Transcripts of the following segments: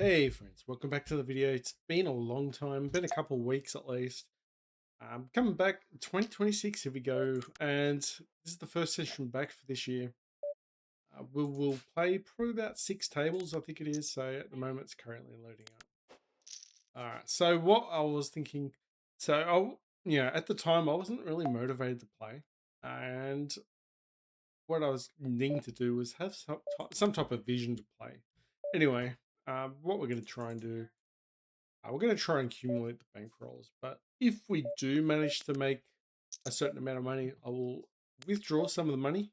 Hey friends, welcome back to the video. It's been a long time, been a couple of weeks at least. Coming back 2026, here we go. And this is the first session back for this year. We'll play probably about 6 tables, I think it is. So at the moment it's currently loading up. All right, so what I was thinking, at the time I wasn't really motivated to play. And what I was needing to do was have some type of vision to play. Anyway, what we're going to try and do, we're going to try and accumulate the bankrolls, but if we do manage to make a certain amount of money, I will withdraw some of the money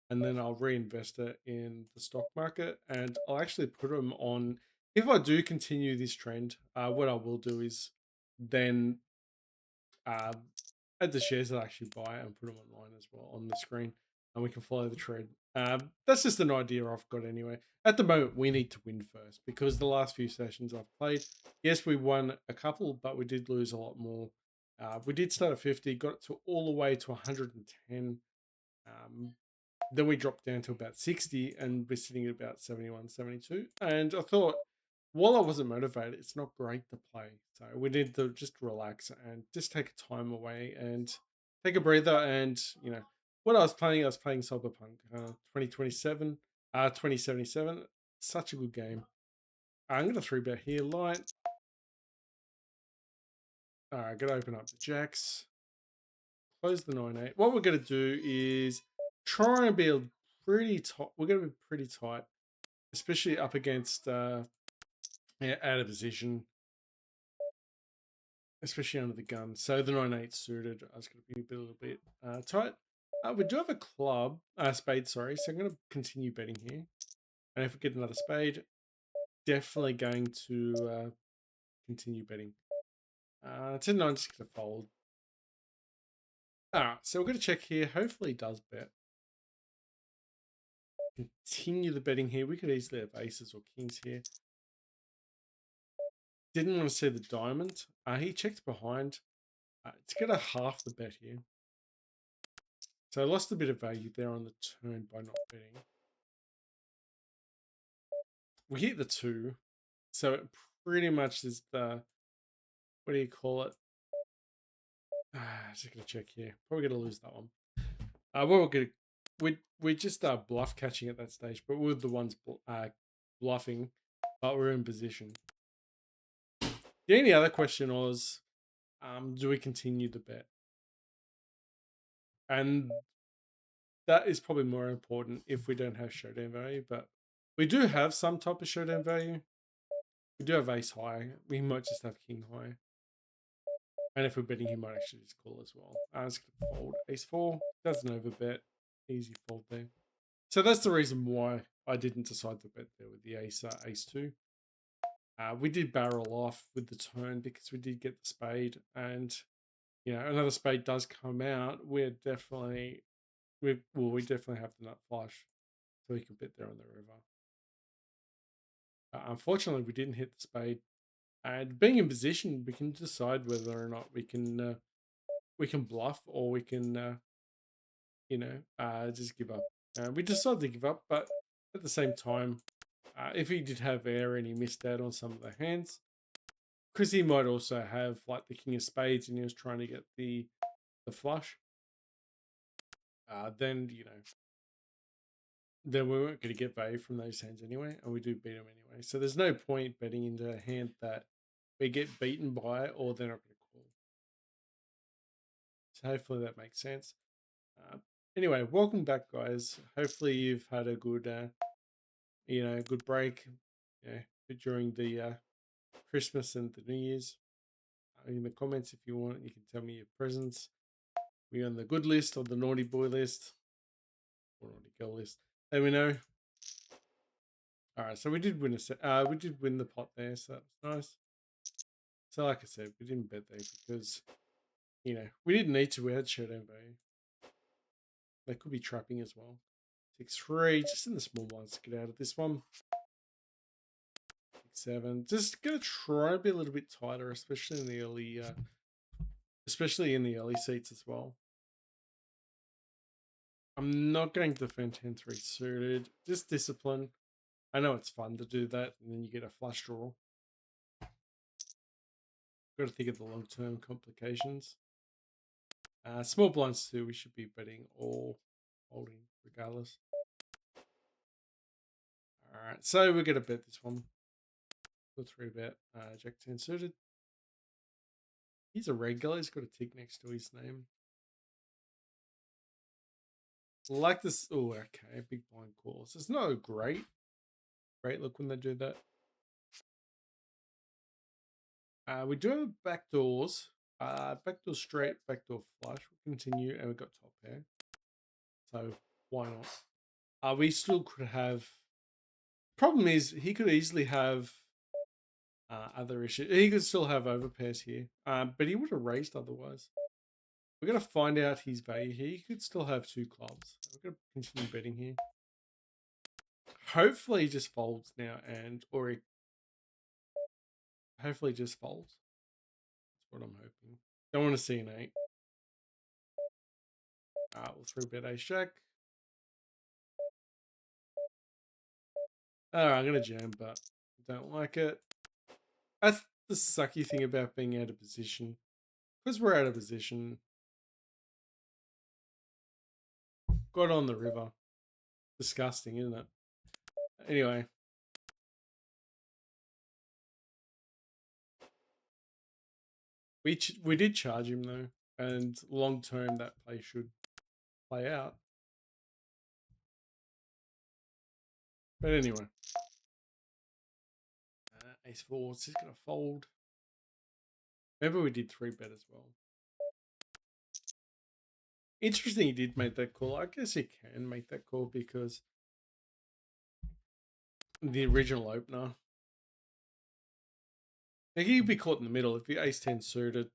and then I'll reinvest it in the stock market, and I'll actually put them on. If I do continue this trend, what I will do is then uh, add the shares that I actually buy and put them online as well on the screen, and we can follow the trend. That's just an idea I've got anyway. At the moment, we need to win first because the last few sessions I've played, yes, we won a couple, but we did lose a lot more. We did start at 50, got it to all the way to 110. Then we dropped down to about 60 and we're sitting at about 71, 72. And I thought, while I wasn't motivated, it's not great to play. So we need to just relax and just take time away and take a breather. And, what I was playing Cyberpunk 2027, 2077. Such a good game. I'm going to 3-bet here, light. All right, got to open up the jacks, close the 9-8. What we're going to do is try and be pretty tight. We're going to be pretty tight, especially up against out of position, especially under the gun. So the 9-8 suited, I was going to be a little bit tight. We do have a club, spade, sorry. So I'm going to continue betting here. And if we get another spade, definitely going to continue betting. 10-9 just going to fold. All right, so we're going to check here. Hopefully he does bet. Continue the betting here. We could easily have aces or kings here. Didn't want to see the diamond. He checked behind. It's got a half the bet here. So I lost a bit of value there on the turn by not betting. We hit the 2. So it pretty much is the, what do you call it? Just going to check here. Probably going to lose that one. What we're going to, we just bluff catching at that stage, but we're the ones bluffing, but we're in position. The only other question was, do we continue the bet? And that is probably more important if we don't have showdown value, but we do have some type of showdown value. We do have ace high. We might just have king high. And if we're betting, he might actually just call as well. I was going to fold ace 4. That's an overbet. Easy fold there. So that's the reason why I didn't decide to bet there with the ace 2. We did barrel off with the turn because we did get the spade, and another spade does come out. We definitely have the nut flush, so we could bet there on the river. Unfortunately, we didn't hit the spade, and being in position, we can decide whether or not we can bluff or we can just give up. We decided to give up, but at the same time, if he did have air and he missed out on some of the hands, because he might also have like the king of spades and he was trying to get the flush, then then we weren't going to get value from those hands anyway, and we do beat them anyway. So there's no point betting into a hand that we get beaten by or they're not going to call. So hopefully that makes sense. Anyway, welcome back, guys. Hopefully you've had a good, good break, during the Christmas and the New Year's. In the comments, if you want, you can tell me your presents. We're on the good list or the naughty boy list or naughty girl list. Let me know. All right, so we did win we did win the pot there, so that's nice. So like I said, we didn't bet there because we didn't need to. We had showdown value. They could be trapping as well. 6-3, just in the small blinds to get out of this one. 6-7. Just gonna try and be a little bit tighter, especially in the early seats as well. I'm not going to defend 10-3 suited. Just discipline. I know it's fun to do that, and then you get a flush draw. Got to think of the long-term complications. Small blinds too. We should be betting or holding regardless. All right, so we're gonna bet this one. Good 3-bet. Jack 10 suited. He's a regular. He's got a tick next to his name. Like this. Oh, okay. Big blind calls. It's not a great look when they do that. We do have backdoors. Backdoor straight, backdoor flush. We'll continue, and we've got top pair. So why not? We still could have. Problem is, he could easily have other issues. He could still have overpairs here, but he would have raised otherwise. We're gonna find out his value here. He could still have 2 clubs. We're gonna continue betting here. Hopefully, he just folds now, hopefully just folds. That's what I'm hoping. Don't want to see an 8. We'll 3-bet ace jack. Alright, I'm gonna jam, but I don't like it. That's the sucky thing about being out of position. Because we're out of position. Got on the river. Disgusting, isn't it? Anyway. We did charge him though. And long term that play should play out. But anyway. Ace 4, he's going to fold. Maybe we did 3-bet as well. Interesting he did make that call. I guess he can make that call because the original opener. Like he'd be caught in the middle. If you ace 10 suited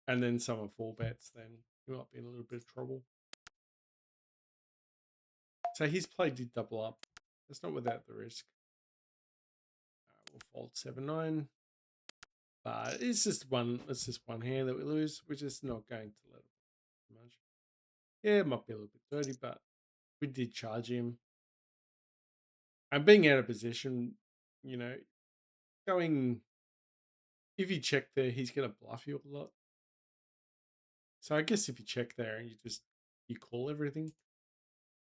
and then someone 4-bets, then you might be in a little bit of trouble. So his play did double up. That's not without the risk. We'll fold 7-9. But it's just one hand that we lose. We're just not going to let it much. Yeah, it might be a little bit dirty, but we did charge him. And being out of position, you know, going if you check there, he's gonna bluff you a lot. So I guess if you check there and you call everything,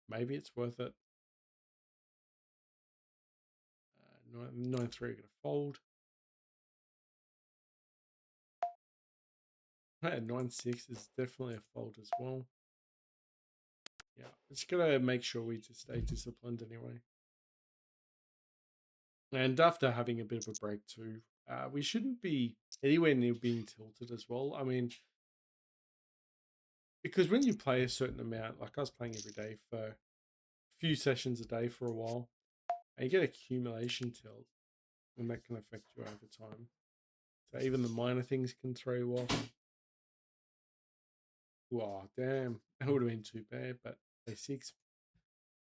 maybe it's worth it. 9-3 gonna fold. 9-6 is definitely a fold as well. Yeah, it's gonna make sure we just stay disciplined anyway. And after having a bit of a break too, we shouldn't be anywhere near being tilted as well. I mean, because when you play a certain amount, like I was playing every day for a few sessions a day for a while, and you get accumulation tilt, and that can affect you over time. So even the minor things can throw you off. Wow, damn. That would have been too bad, but day 6.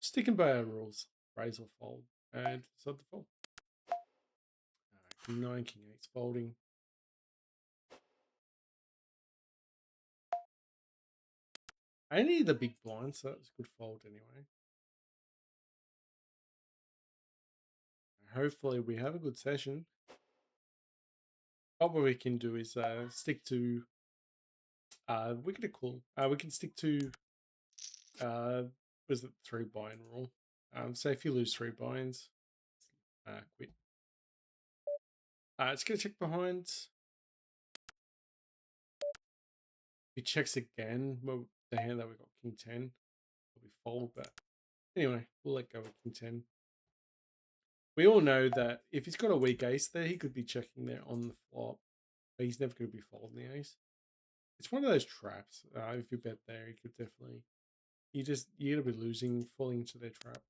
Sticking by our rules. Raise or fold. And sub the fold. King 9, King 8's folding. I need the big blind, so that was a good fold anyway. Hopefully we have a good session. What we can do is stick to we're gonna call we can stick to was it 3 buy-in rule. So if you lose 3 buy-ins, quit. It's gonna check behind. He checks again. Well, the hand that we got King 10 will be fold, but anyway, we'll let go of King 10. We all know that if he's got a weak ace there, he could be checking there on the flop, but he's never going to be folding the ace. It's one of those traps. If you bet there, he could definitely. You're gonna be losing, falling into their trap.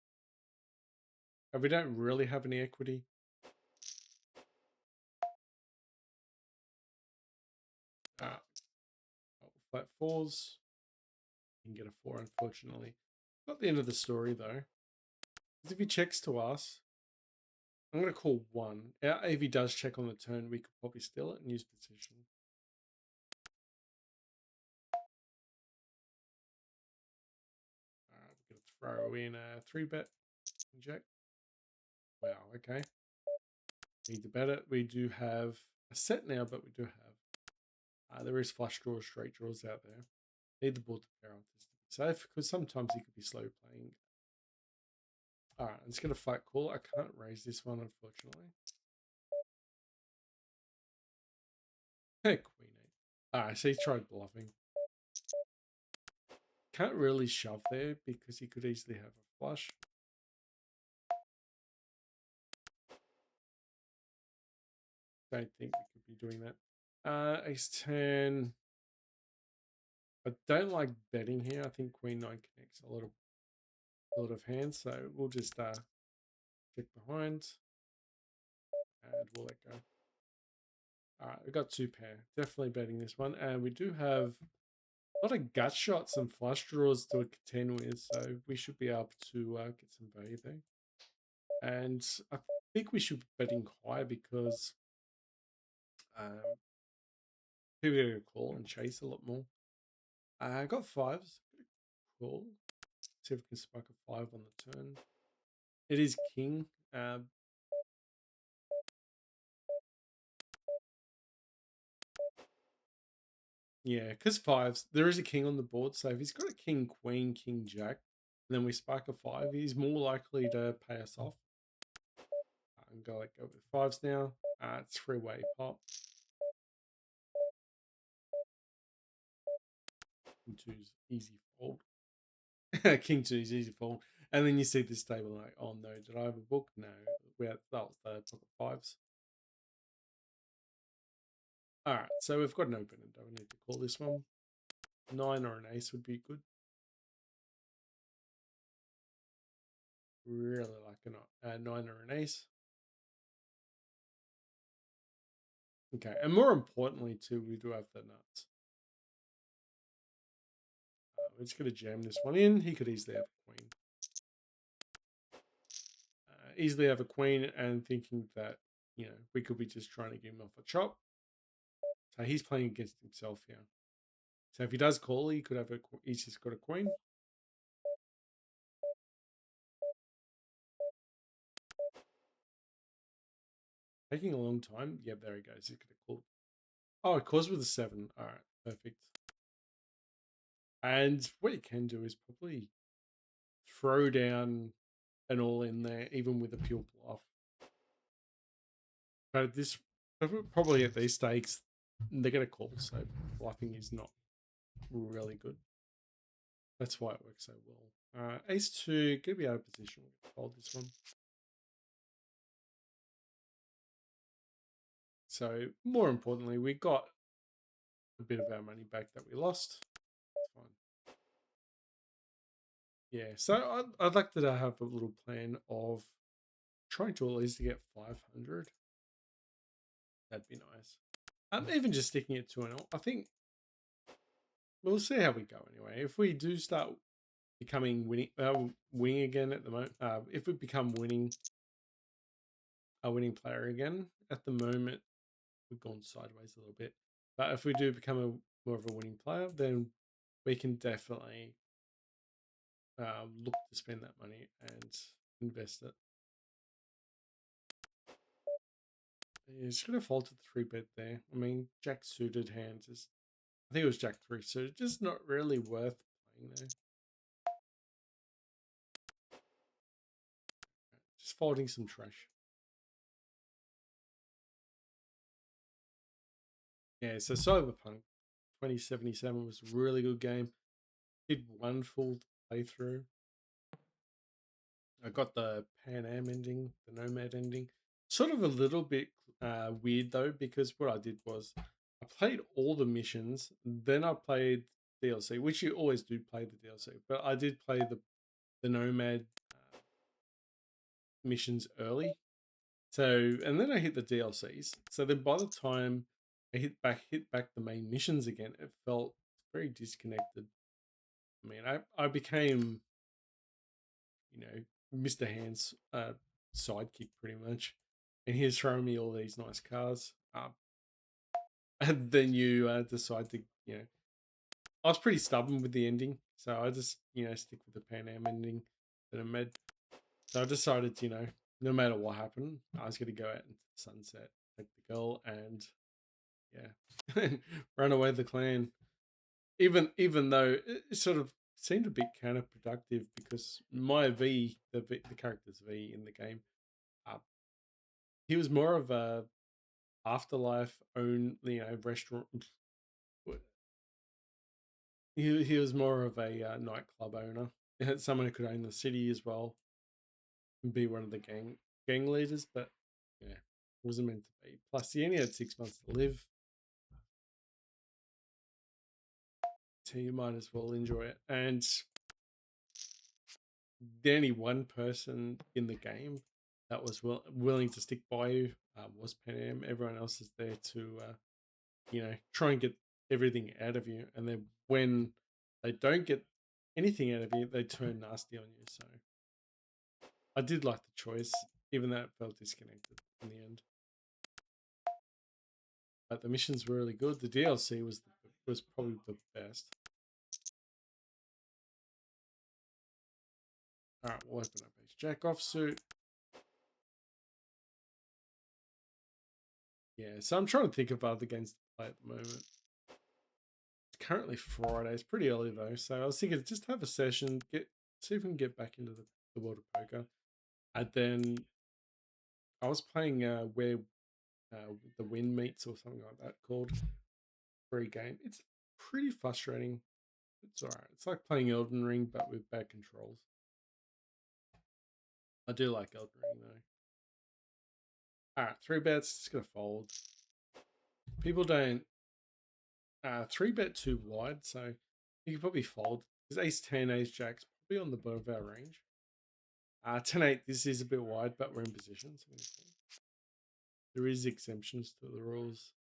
And we don't really have any equity. Flat 4s. You can get a 4, unfortunately. Not the end of the story though. Because if he checks to us, I'm going to call 1. If he does check on the turn, we could probably steal it and use position. We're going to throw in a 3-bet jack. Wow, okay. Need to bet it. We do have a set now, but we do have there is flush draws, straight draws out there. Need the board to pair up this to be safe because sometimes he could be slow playing. All right, it's going to fight call. I can't raise this one, unfortunately. Queen 8. All right, so he tried bluffing. Can't really shove there because he could easily have a flush. Don't think we could be doing that. Ace 10. I don't like betting here. I think Queen 9 connects a lot of hands, so we'll just check behind and we'll let go. All right, we've got 2 pair. Definitely betting this one, and we do have a lot of gut shots and flush draws to contend with, so we should be able to get some value there. And I think we should be betting higher because people are going to call and chase a lot more. I got 5s. Cool. See if we can spike a 5 on the turn. It is king. Yeah, because 5s, there is a king on the board. So if he's got a king, queen, king, jack, and then we spike a 5, he's more likely to pay us off. And go with 5s now. It's 3-way pop. King 2's easy fold. King 2 is easy fold. And then you see this table like, oh no, did I have a book? No, that was the pocket 5s. All right, so we've got an open and don't need to call this one. 9 or an ace would be good. Really like a 9 or an ace. Okay, and more importantly too, we do have the nuts. We're just going to jam this one in. He could easily have a queen. Easily have a queen and thinking that, we could be just trying to get him off a chop. So he's playing against himself here. So if he does call, he could have he's just got a queen. Taking a long time. Yep, there he goes. He's going to call. Oh, it calls with a 7. All right, perfect. And what you can do is probably throw down an all in there, even with a pure bluff. But this, probably at these stakes, they're going to call, so bluffing is not really good. That's why it works so well. Ace 2, get me out of position. We're going to fold this one. So, more importantly, we got a bit of our money back that we lost. That's fine. Yeah, so I'd like to have a little plan of trying to at least get 500. That'd be nice. Even just sticking it to an all. I think we'll see how we go anyway. If we do start becoming winning again at the moment, if we become a winning player again, at the moment we've gone sideways a little bit. But if we do become more of a winning player, then we can definitely look to spend that money and invest it. Yeah, just gonna fall to the 3-bet there. I mean, jack suited hands is, I think it was jack 3 suited, just not really worth playing there. Just folding some trash. Yeah, so Cyberpunk 2077 was a really good game. Did one full playthrough. I got the Pan Am ending, the Nomad ending. Sort of a little bit weird though, because what I did was I played all the missions, then I played DLC, which you always do play the DLC, but I did play the Nomad missions early. So, and then I hit the DLCs. So then by the time I hit back the main missions again, it felt very disconnected. I mean, I became, Mr. Hand's sidekick pretty much, and he's throwing me all these nice cars. And then you decide to, I was pretty stubborn with the ending, so I just, stick with the Pan Am ending that I made. So I decided, no matter what happened, I was going to go out into the sunset, take the girl, and yeah, run away the clan. Even though it sort of seemed a bit counterproductive because my the character's V in the game, uh, he was more of a afterlife own restaurant. He was more of a nightclub owner, someone who could own the city as well and be one of the gang leaders. But yeah, it wasn't meant to be. Plus, he only had 6 months to live, so you might as well enjoy it. And the only one person in the game that was willing to stick by you was Pan Am. Everyone else is there to, try and get everything out of you. And then when they don't get anything out of you, they turn nasty on you. So I did like the choice, even though it felt disconnected in the end. But the missions were really good. The DLC was probably the best. All right, we'll open up Ace Jack offsuit. Yeah, so I'm trying to think of other games to play at the moment. It's currently Friday. It's pretty early though, so I was thinking just have a session, see if we can get back into the world of poker. And then I was playing where the wind meets or something like that called free game. It's pretty frustrating. It's alright. It's like playing Elden Ring but with bad controls. I do like Elden Ring though. Alright, 3 bets, just gonna fold. People don't 3 bet too wide, so you can probably fold. Because ace 10, ace jack's probably on the bottom of our range. 10-8, this is a bit wide, but we're in position. So there is exemptions to the rules.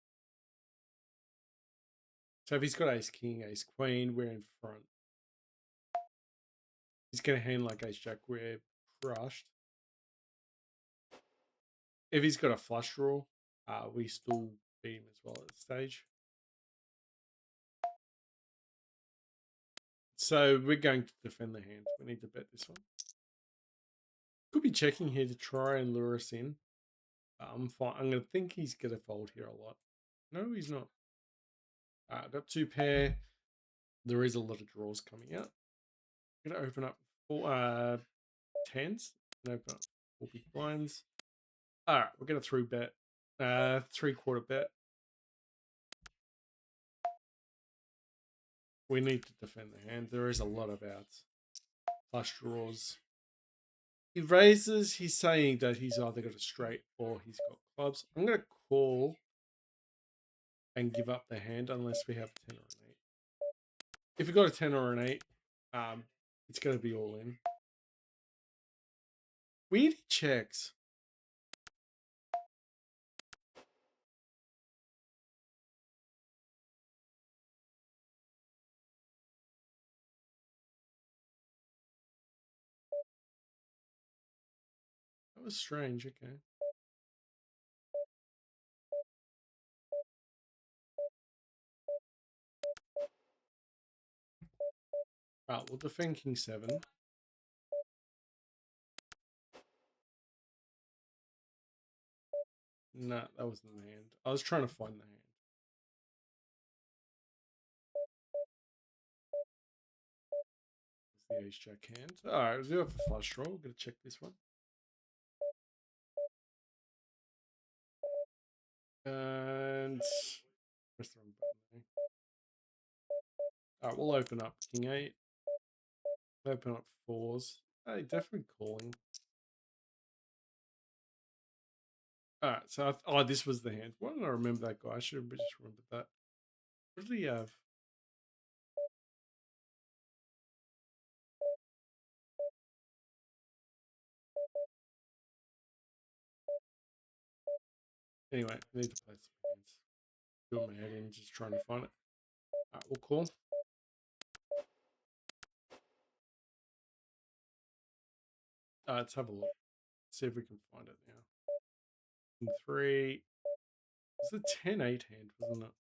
So if he's got ace king, ace queen, we're in front. He's going to hand like ace jack, we're crushed. If he's got a flush draw, we still beat him as well at the stage. So we're going to defend the hand. We need to bet this one. Could be checking here to try and lure us in. I'm fine. I'm going to think he's going to fold here a lot. No, he's not. I've got 2 pair. There is a lot of draws coming out. I'm going to open up 4 tens and open up 4 big blinds. All right, we're going to 3-bet. 3/4 bet. We need to defend the hand. There is a lot of outs. Flush draws. He raises. He's saying that he's either got a straight or he's got clubs. I'm going to call and give up the hand unless we have a 10 or an 8. If we got a 10 or an 8, it's going to be all in. Weird checks. That was strange. Okay. Right, we'll defend King 7. No, that wasn't the hand. I was trying to find the hand. It's the ace jack hand. Alright, we'll do it for flush draw. We're going to check this one. And press the wrong button. Alright, we'll open up King 8. Open up 4s. Hey, definitely calling. Alright, so this was the hand. Why didn't I remember that guy? I should have just remembered that. What did he have? Anyway, I need to play some hands. Doing my head in, just trying to find it. Alright, we'll call. Let's have a look. See if we can find it now. King 3. It's a 10-8 hand, wasn't it?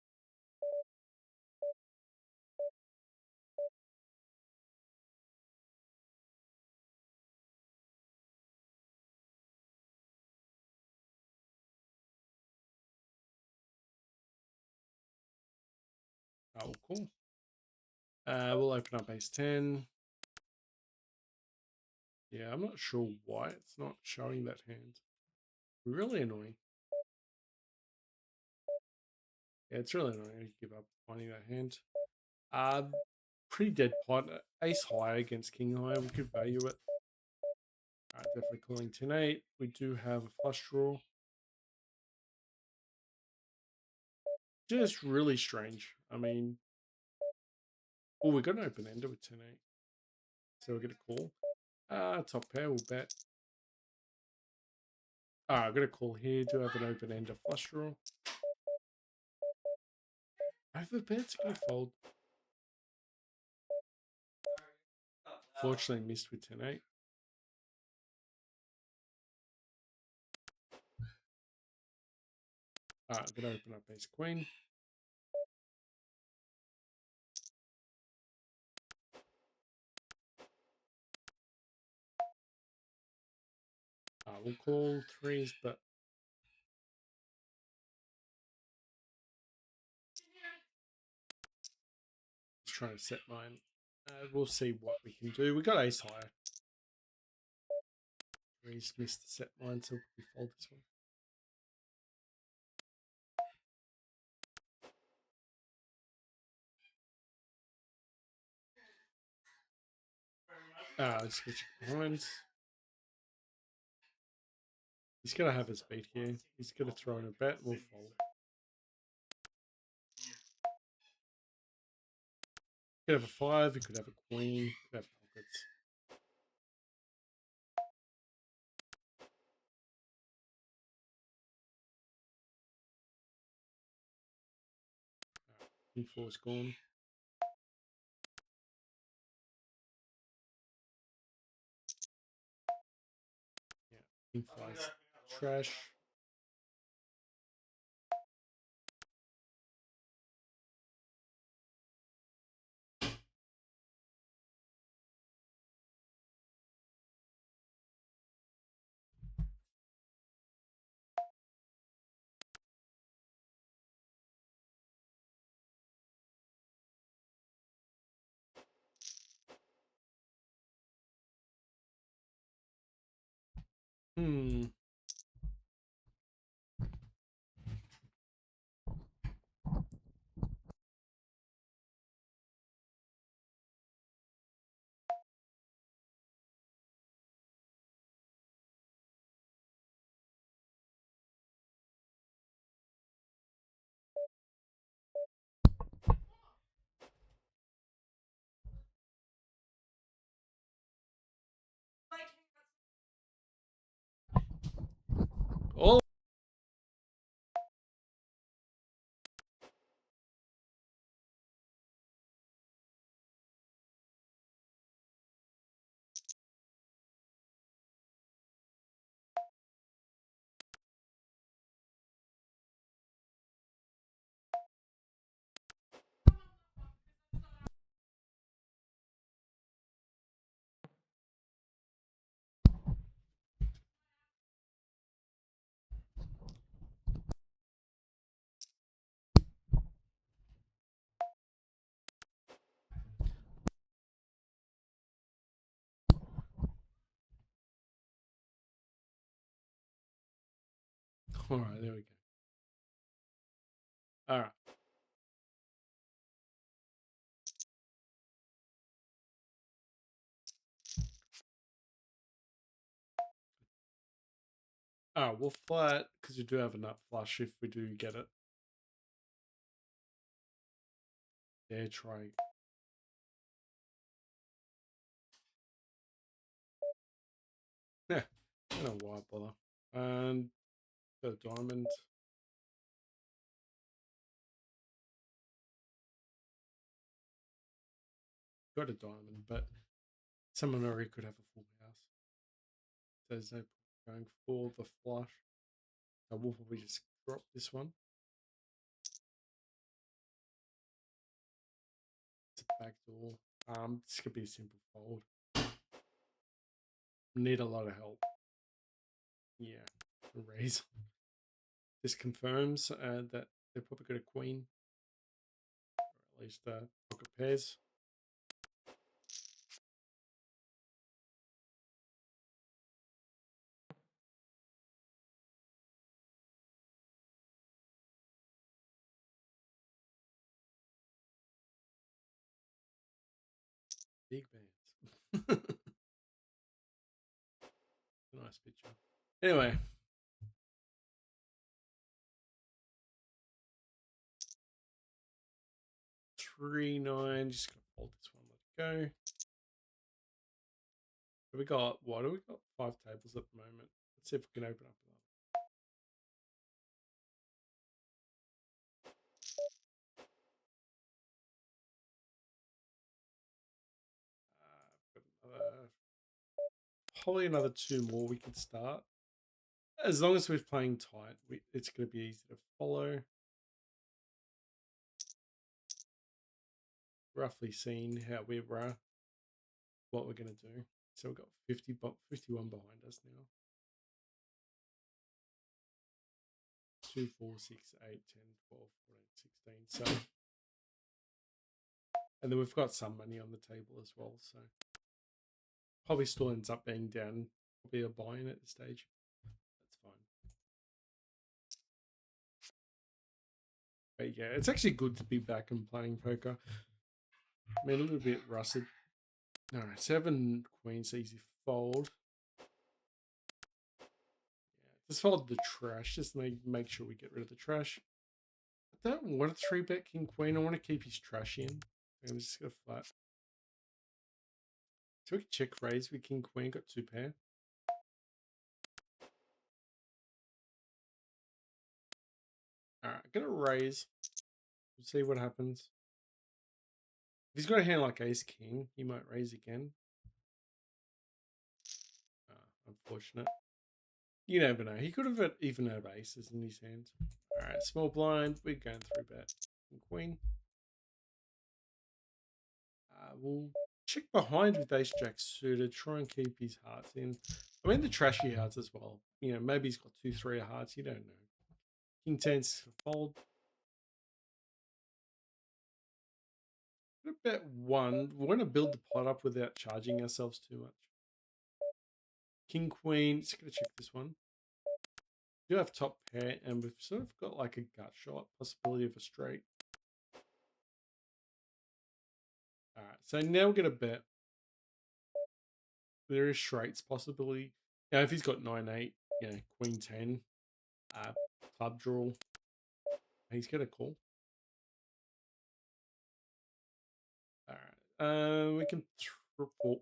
call. We'll open up ace 10. Yeah, I'm not sure why it's not showing that hand. Really annoying. Yeah, it's really annoying to give up finding that hand. Pretty dead pot. Ace high against king high. We could value it. Definitely calling 10-8. We do have a flush draw. Just really strange. I mean, oh, we got an open ender with 10-8. So we're going to call. Top pair, we'll bet. I'm going to call here. Do have an open ender flush draw. Over bet's going to fold. Fortunately, missed with 10-8. I'm going to open up ace queen. We'll call threes, but just trying to set mine. We'll see what we can do. We got ace high. Threes missed the set mine, so we fold this one. Let's get behind. He's going to have his beat here. He's going to throw in a bet. We'll fold. Could have a 5. He could have a queen. Could have pockets. King 4 is gone. Yeah, king 5 is trash. Hmm. Oh. All right, there we go. All right. We'll flat because we do have a nut flush if we do get it. Yeah, try. Yeah, I don't know why bother. And got a diamond. Got a diamond, but someone already could have a full house. There's no point going for the flush. So we'll probably just drop this one. It's a backdoor. This could be a simple fold. Need a lot of help. Yeah, raise. This confirms that they've probably got a queen. at least pocket pairs. Big bands. Nice picture. Anyway. 3-9. Just gonna fold this one. Let it go. We got what? Do we got 5 tables at the moment? Let's see if we can open up another. Probably another 2 more we can start. As long as we're playing tight, it's going to be easy to follow. Roughly seeing how we're what we're going to do. So we've got 51 behind us now. 2, 4, 6, 8, 10, 12, 14, 16. So, and then we've got some money on the table as well. So probably still ends up being down, probably a buy-in at this stage. That's fine. But yeah, it's actually good to be back and playing poker. I mean, a little bit rusted. All right, 7 queens, easy fold. Yeah, just fold the trash. Just make sure we get rid of the trash. I don't want a 3-bet king queen. I want to keep his trash in. I'm just gonna flat. So we can check raise with king queen. Got 2 pair. All right, gonna raise. We'll see what happens. If he's got a hand like ace king, he might raise again. Unfortunate. You never know. He could have even had aces in his hands. All right, small blind. We're going 3-bet king queen. We'll check behind with ace jack suited. Try and keep his hearts in. I mean the trashy hearts as well. You know, maybe he's got 2, 3 hearts. You don't know. King 10's fold. Bet 1. We want to build the pot up without charging ourselves too much. King queen. Just gonna check this one. We do have top pair, and we've sort of got like a gut shot possibility of a straight. All right, so now we're gonna bet. There is straights possibility. Now, if he's got 9-8, you know, queen 10, club draw, he's gonna call. All right, we can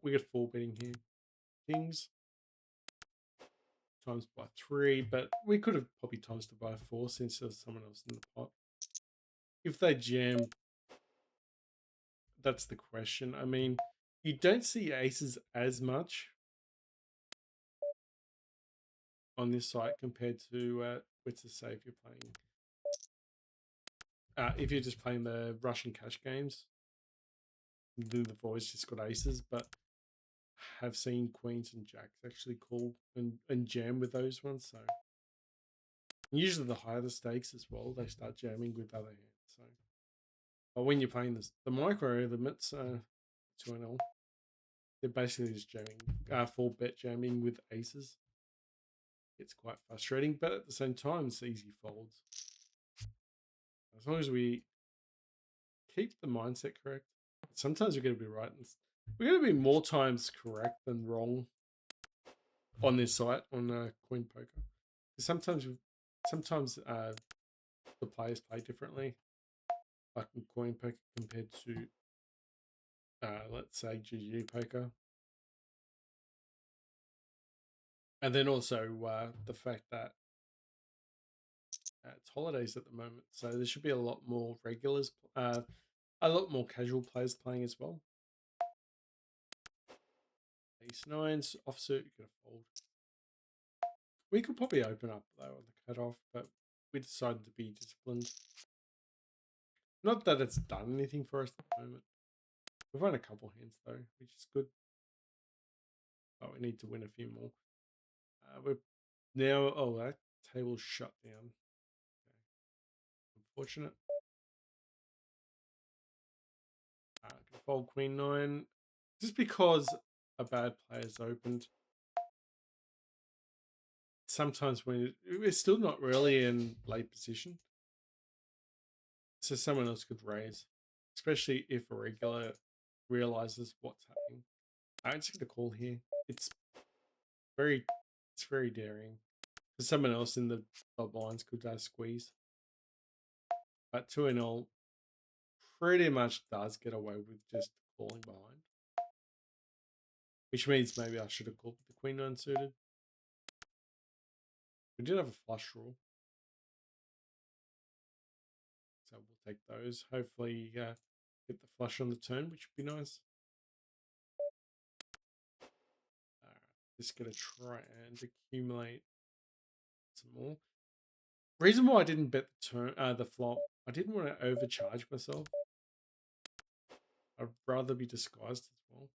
we get 4 betting here. Kings times by 3, but we could have probably times it by 4 since there's someone else in the pot. If they jam, that's the question. I mean, you don't see aces as much on this site compared to let's just say if you're playing if you're just playing the Russian cash games, the voice just got aces, but have seen queens and jacks actually call and jam with those ones. So usually the higher the stakes as well, they start jamming with other hands. So, but when you're playing the micro limits, 2-0, they're basically just jamming, 4-bet jamming with aces. It's quite frustrating, but at the same time, it's easy folds. As long as we keep the mindset correct. Sometimes we're going to be right. We're going to be more times correct than wrong on this site on Queen Poker. Sometimes the players play differently, like in Coin Poker compared to let's say GG Poker. And then also the fact that it's holidays at the moment, so there should be a lot more regulars, a lot more casual players playing as well. Ace 9's offsuit, you're going to fold. We could probably open up though on the cutoff, but we decided to be disciplined. Not that it's done anything for us at the moment. We've won a couple hands though, which is good. But we need to win a few more. We're now, oh, that table's shut down. Okay. Unfortunate. fold queen nine, just because a bad player's opened. Sometimes when we're still not really in late position, so someone else could raise, especially if a regular realizes what's happening. I'm just gonna call here. It's very daring, because someone else in the top lines could squeeze. But 2-0 pretty much does get away with just calling behind, which means maybe I should have called with the queen nine suited. We did have a flush draw, so we'll take those. Hopefully get the flush on the turn, which would be nice. Just gonna try and accumulate some more. Reason why I didn't bet the turn, the flop, I didn't want to overcharge myself. I'd rather be disguised as well,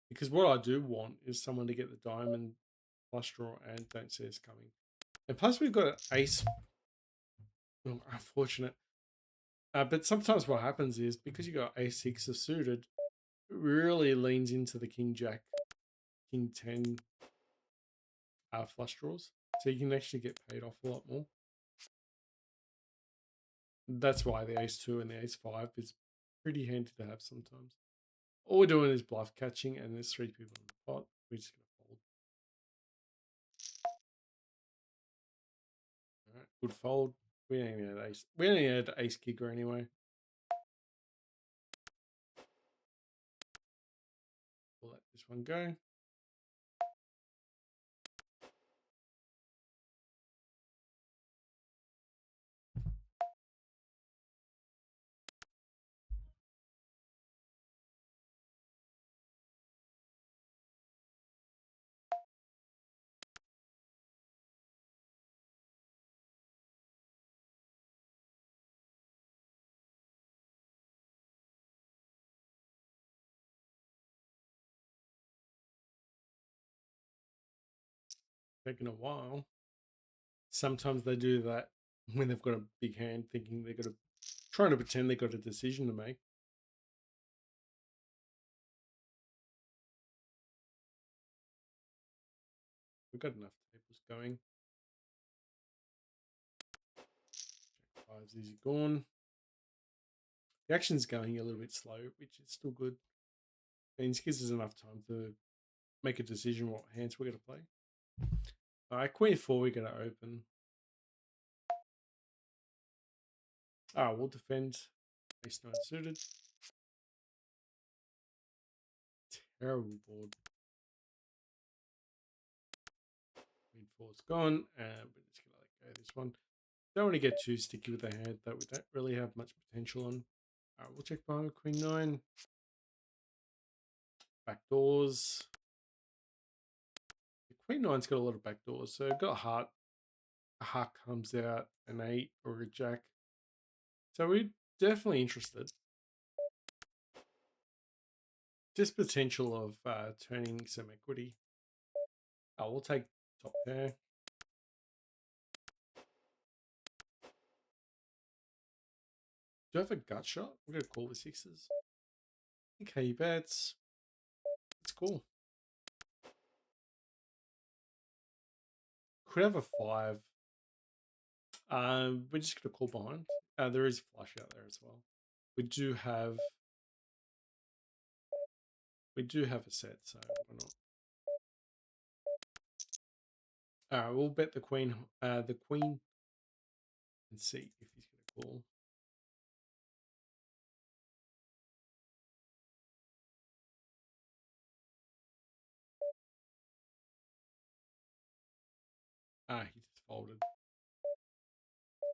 because what I do want is someone to get the diamond flush draw and don't see us coming. And plus we've got an ace. Oh, unfortunate. But sometimes what happens is, because you got a6 of suited, it really leans into the king jack, king 10 flush draws, so you can actually get paid off a lot more. That's why the ace 2 and the ace 5 is pretty handy to have sometimes. All we're doing is bluff catching, and there's 3 people in the pot. We're just gonna fold. All right, good fold. We don't even have ace. We only had ace kicker anyway. We'll let this one go. Taking a while. Sometimes they do that when they've got a big hand, thinking they're going to trying to pretend they've got a decision to make. We've got enough tables going. Jack 5's easy gone. The action's going a little bit slow, which is still good. Means gives us enough time to make a decision what hands we're going to play. All right, queen 4 we're going to open. We'll defend. Ace 9 suited. Terrible board. Queen 4's gone, and we're just going to let go this one. Don't want to get too sticky with a hand that we don't really have much potential on. All right, we'll check behind with queen 9. Back doors. The queen 9's got a lot of back doors, so got a heart comes out, an 8 or a jack. So we're definitely interested. Just potential of turning some equity. We'll take top pair. Do I have a gut shot? I'm going to call the 6s. Okay, bets. It's cool. Could have a 5. We're just going to call behind. There is flush out there as well. We do have a set, so why not? We'll bet the queen, and see if he's going to call. He just folded.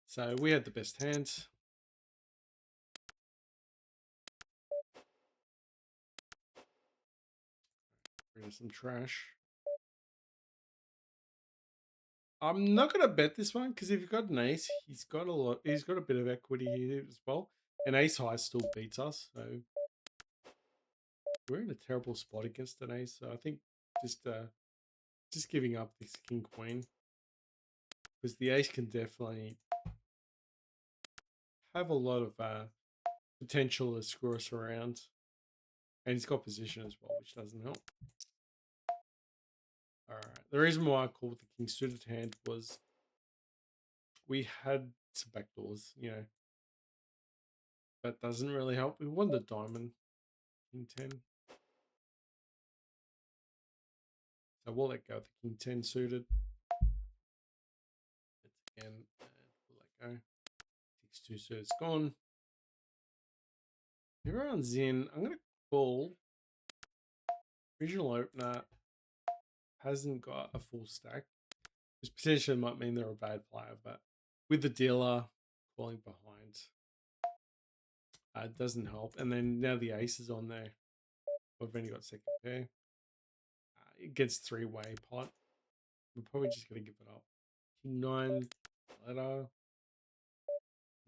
So we had the best hands. Rid of some trash. I'm not gonna bet this one, because if you've got an ace, he's got a bit of equity here as well. And ace high still beats us, so we're in a terrible spot against an ace. So I think just giving up this king queen, because the ace can definitely have a lot of potential to screw us around. And he's got position as well, which doesn't help. All right. The reason why I called the king suited hand was we had some backdoors, you know. That doesn't really help. We want the diamond, king 10. So we'll let go of the king 10 suited. Again, we'll let go. 6-2 suited's gone. Everyone's in. I'm going to call. Original opener hasn't got a full stack. This potentially might mean they're a bad player, but with the dealer calling behind, it doesn't help. And then now the ace is on there. We've only got second pair. It gets three-way pot. We're probably just going to give it up. King 9, letter.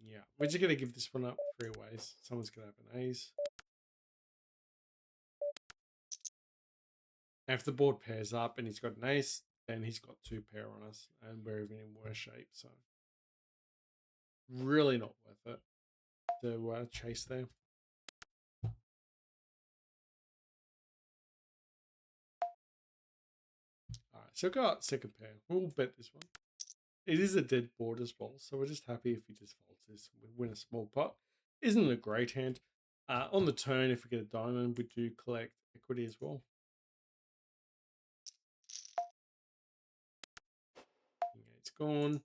Yeah, we're just going to give this one up three ways. Someone's going to have an ace. And if the board pairs up and he's got an ace, then he's got two pair on us, and we're even in worse shape. So really not worth it to chase there. All right, so got second pair. We'll bet this one. It is a dead board as well, so we're just happy if he just folds this. We win a small pot. Isn't a great hand. On the turn, if we get a diamond, we do collect equity as well. It's gone.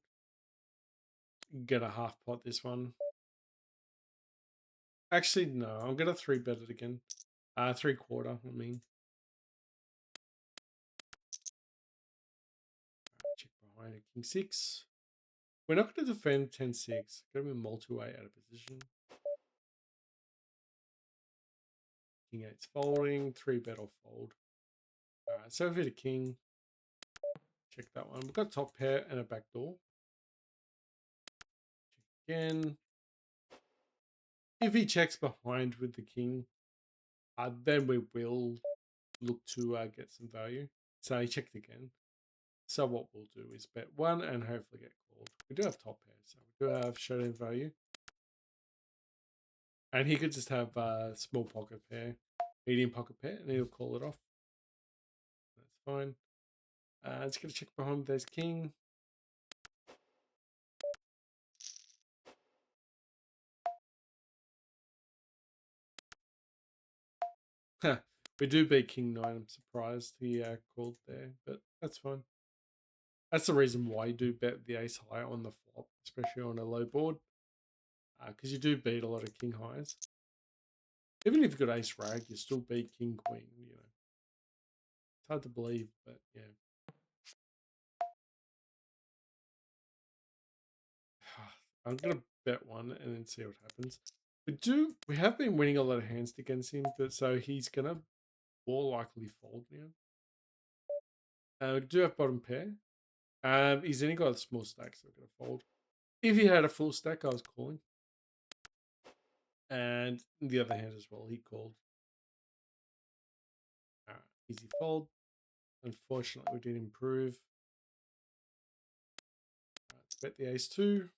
Get a half pot this one. Actually, no, I'm going to three bet it again. 3/4, I mean. Check behind it. King 6. We're not going to defend 10-6. Going to be multi-way out of position. King 8's folding. 3-bet or fold. Alright, so if we hit a king, check that one. We've got top pair and a back door. Check again. If he checks behind with the king, then we will look to get some value. So he checked again. So what we'll do is bet one and hopefully get called. We do have top pair, so we do have showdown value. And he could just have a small pocket pair, medium pocket pair, and he'll call it off. That's fine. Just going to check behind. There's king. We do beat king 9. I'm surprised he called there, but that's fine. That's the reason why you do bet the ace high on the flop, especially on a low board, because you do beat a lot of king highs. Even if you've got ace rag, you still beat king queen. You know, it's hard to believe, but yeah. I'm gonna bet one and then see what happens. We have been winning a lot of hands against him, but so he's gonna more likely fold now. We do have bottom pair. He's only got a small stack, so we're gonna fold. If he had a full stack, I was calling. And the other hand as well, he called. Easy fold. Unfortunately, we didn't improve. Let's bet the ace 2.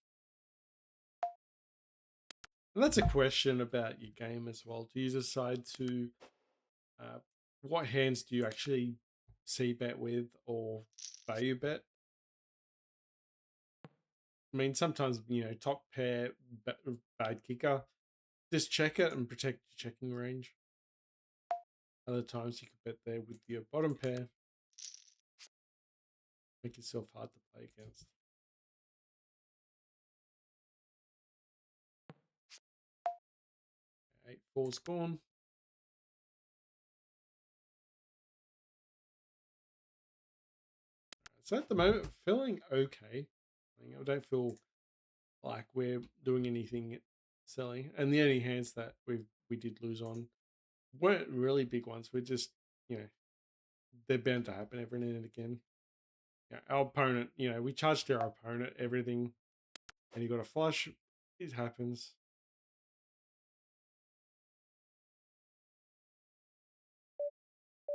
And that's a question about your game as well. Do you decide to, what hands do you actually see bet with or value bet? I mean, sometimes, you know, top pair, bad kicker, just check it and protect your checking range. Other times you could bet there with your bottom pair. Make yourself hard to play against. 8-4's gone. So at the moment, feeling okay. I don't feel like we're doing anything silly. And the only hands that we did lose on weren't really big ones. We're just, you know, they're bound to happen every now and again. Yeah, our opponent, you know, we charged our opponent everything, and he got a flush. It happens.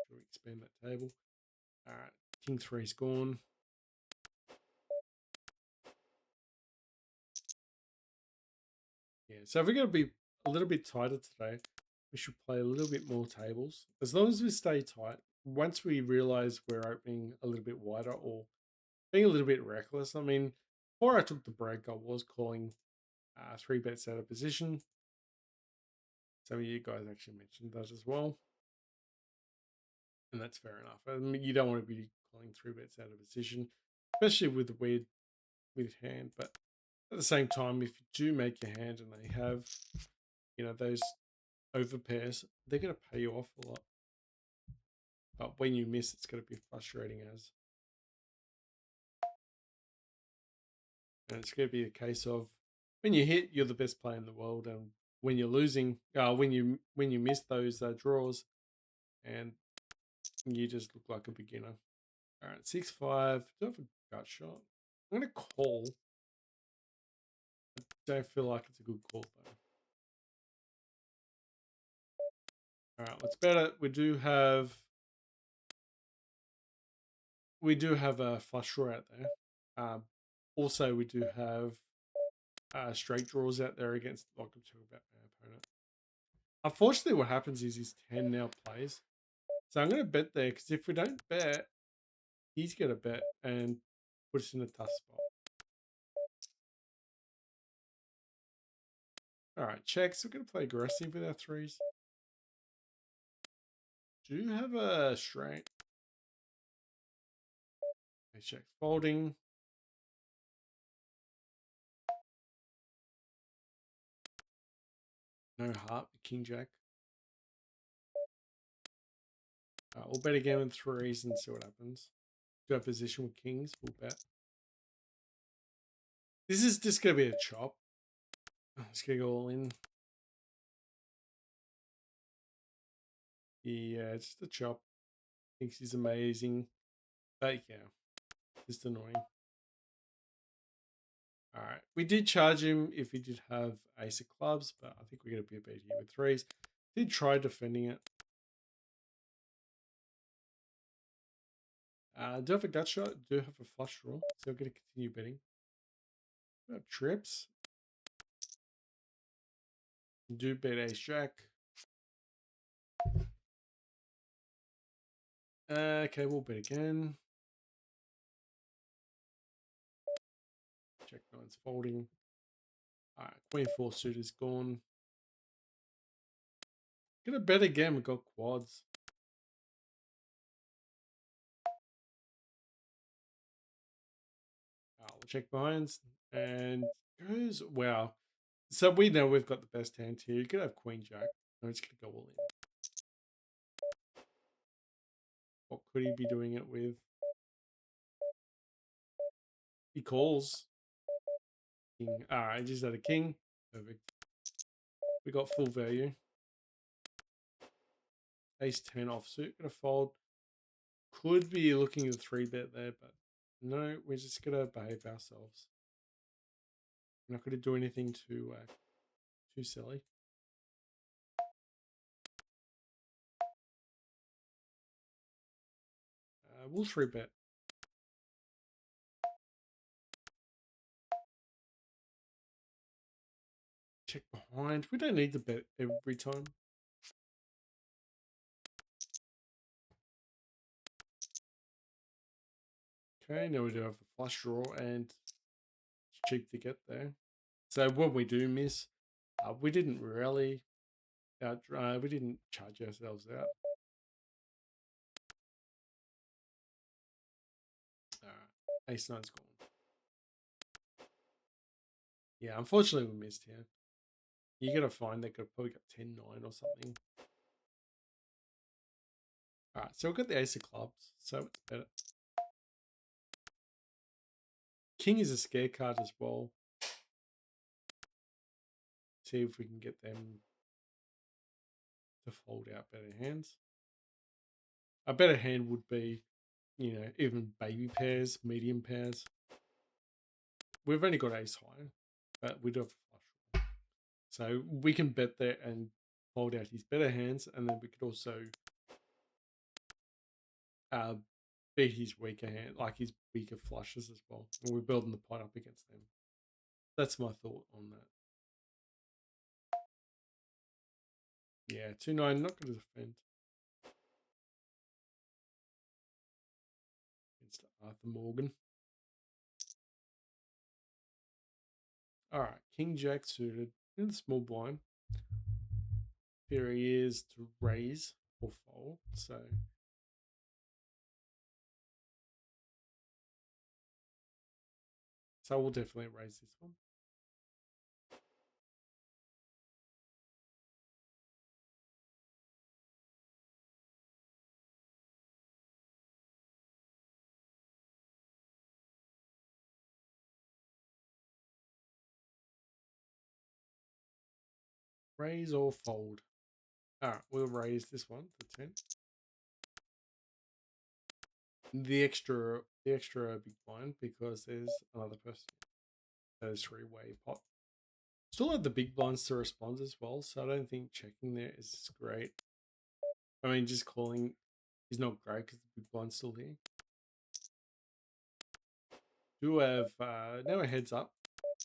Should we expand that table? All right, king 3's gone. So if we're going to be a little bit tighter today, we should play a little bit more tables. As long as we stay tight, once we realize we're opening a little bit wider or being a little bit reckless. I mean, before I took the break, I was calling 3 bets out of position. Some of you guys actually mentioned that as well. And that's fair enough. I mean, you don't want to be calling 3 bets out of position, especially with a weird hand. But at the same time, if you do make your hand and they have, those over pairs, they're going to pay you off a lot. But when you miss, it's going to be frustrating as. And it's going to be a case of when you hit, you're the best player in the world, and when you're losing, when you miss those draws, and you just look like a beginner. All right, 6-5. Do have a gut shot. I'm going to call. I don't feel like it's a good call though. All right, let's bet it. We do have a flush draw out there. Also, we do have straight draws out there against, like I'm talking about my opponent. Unfortunately, what happens is his 10 now plays. So I'm going to bet there, because if we don't bet, he's going to bet and put us in a tough spot. All right, checks. We're going to play aggressive with our threes. Do have a straight. Okay, check folding. No heart, king jack. We'll bet again with threes and see what happens. Do our position with kings, we'll bet. This is just going to be a chop. Just going to go all in. Yeah, just a chop. Thinks he's amazing. But yeah, just annoying. All right. We did charge him if he did have ace of clubs, but I think we're going to be a beat here with threes. Did try defending it. Do have a gut shot. Do have a flush draw. So we're going to continue betting. We have trips. Do bet ace jack. Okay, we'll bet again. Check nine's folding. All right, queen 4 suit is gone. Gonna bet again. We got quads. We'll check behinds and goes wow. So we know we've got the best hand here. You could have queen jack. I'm just gonna go all in. What could he be doing it with? He calls. King. Alright, just had a king. Perfect. We got full value. Ace 10 offsuit. Gonna fold. Could be looking at 3-bet there, but no, we're just gonna behave ourselves. We're not gonna do anything too silly. We'll 3-bet. Check behind. We don't need to bet every time. Okay, now we do have a flush draw, and it's cheap to get there. So when we do miss, we didn't really we didn't charge ourselves out. Ace 9's gone. Yeah, unfortunately we missed here. You gotta find they could probably got 10-9 or something. Alright, so we've got the ace of clubs, so it's better. King is a scare card as well. See if we can get them to fold out better hands. A better hand would be, even baby pairs, medium pairs. We've only got ace high, but we do have a flush. So we can bet there and fold out his better hands, and then we could also beat his weaker hand, like his weaker flushes as well. And we're building the pot up against them. That's my thought on that. Yeah, 2-9, not going to defend. Against Arthur Morgan. Alright, King Jack suited in the small blind. Here he is to raise or fold. So we'll definitely raise this one. Raise or fold. Alright, we'll raise this one to 10. The extra big blind because there's another person. There's 3-way pot. Still have the big blinds to respond as well, so I don't think checking there is great. I mean, just calling is not great because the big blind's still here. Do have now a heads up.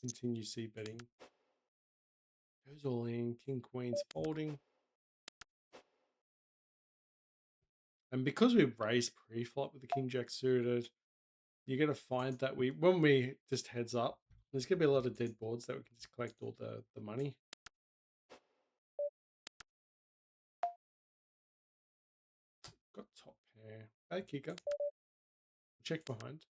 Continue C betting. Goes all in. King Queen's folding. And because we've raised pre-flop with the King Jack suited, you're going to find that when we just heads up, there's going to be a lot of dead boards that we can just collect all the money. Got top pair. Hey, kicker. Check behind.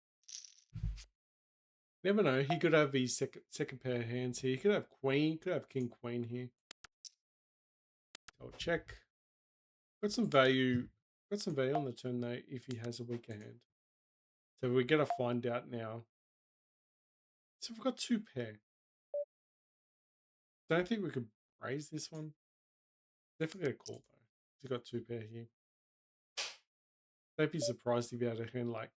Never know. He could have his second pair of hands here. He could have queen. Could have king queen here. I'll check. Got some value. Got some value on the turn though if he has a weaker hand. So we're gonna find out now. So we've got 2 pair. Don't think we could raise this one. Definitely a call though. He's got 2 pair here. Don't be surprised if he had a hand like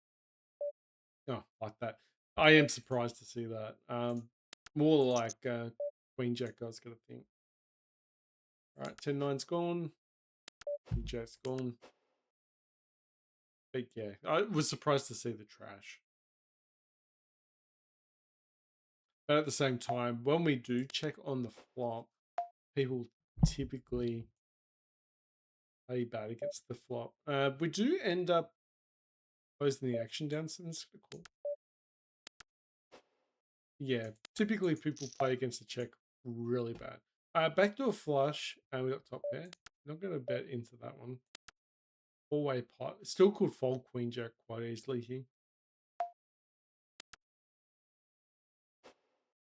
that. I am surprised to see that. More like Queen Jack, I was gonna think. Alright, 10-9's gone. King Jack's gone. But yeah, I was surprised to see the trash. But at the same time, when we do check on the flop, people typically play bad against the flop. We do end up closing the action down, so that's cool. Yeah, typically people play against the check really bad. Backdoor flush, and we got top pair. Not going to bet into that one. 4-way pot. Still could fold Queen Jack quite easily here.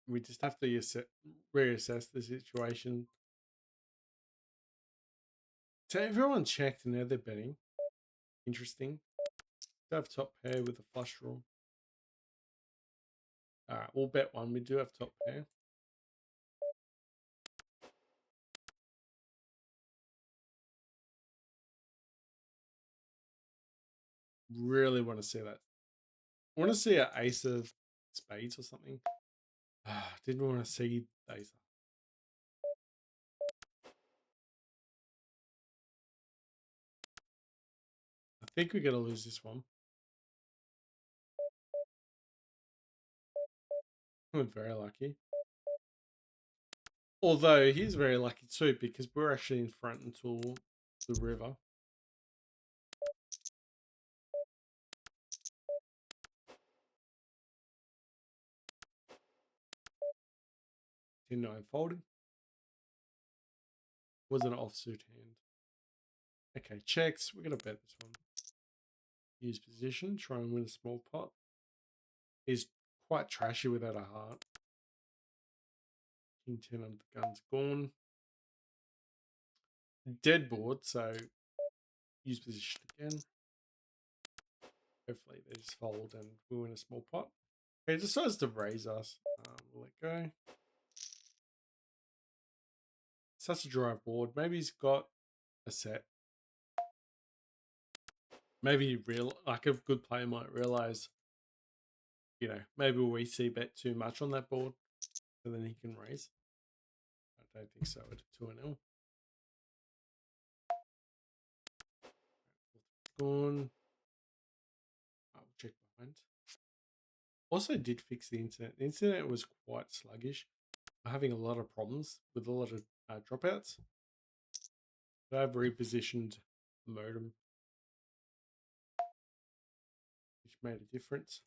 We just have to reassess the situation. So everyone checked and now they're betting. Interesting. We have top pair with a flush draw. Alright, we'll bet one. We do have top pair. Really want to see that. I want to see an ace of spades or something. Didn't want to see ace. I think we're going to lose this one. I'm very lucky. Although he's very lucky too because we're actually in front until the river. Ten nine folding. Was an offsuit hand. Okay, checks. We're going to bet this one. Use position. Try and win a small pot. He's quite trashy without a heart. King 10 under the gun's gone. Dead board, so use position again. Hopefully they just fold and we win a small pot. He decides to raise us. We'll let go. Such a dry board. Maybe he's got a set. Maybe like a good player might realize, maybe we see bet too much on that board, so then he can raise. I don't think so at 2-0. Gone. I'll check behind. Also did fix the internet. The internet was quite sluggish. I'm having a lot of problems with a lot of dropouts. So I've repositioned the modem, which made a difference.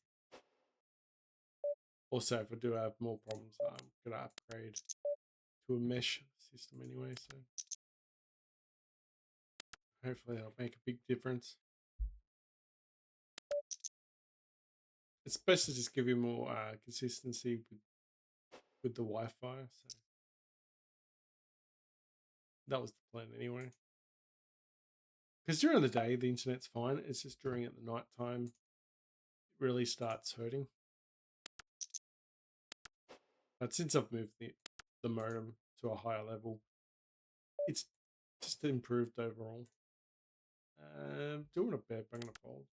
Also, if I do have more problems, I'm going to upgrade to a mesh system anyway, so hopefully that'll make a big difference. It's supposed to just give you more consistency with the Wi-Fi, so that was the plan anyway. Because during the day, the internet's fine. It's just during at the night time, it really starts hurting. But since I've moved the modem to a higher level, it's just improved overall. Doing a bet, I'm going to fold.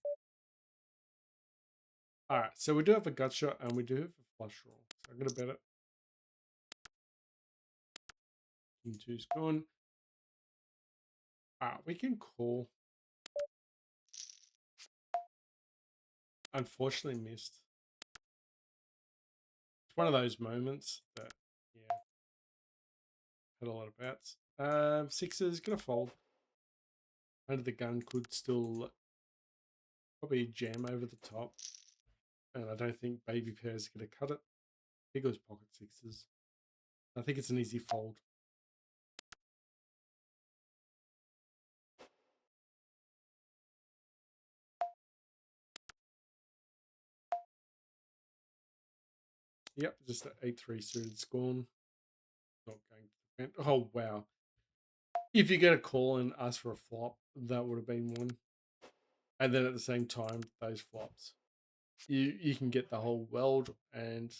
Alright, so we do have a gut shot and we do have a flush draw. So I'm going to bet it. King 2's gone. Alright, we can call. Unfortunately missed. It's one of those moments that, yeah, had a lot of bets. Sixes, going to fold. Under the gun could still probably jam over the top. And I don't think baby pair is going to cut it. I think it was pocket sixes. I think it's an easy fold. Yep, just an 8-3 suited scorn. Not going to defend. Oh, wow. If you get a call and ask for a flop, that would have been one. And then at the same time, those flops. You can get the whole world and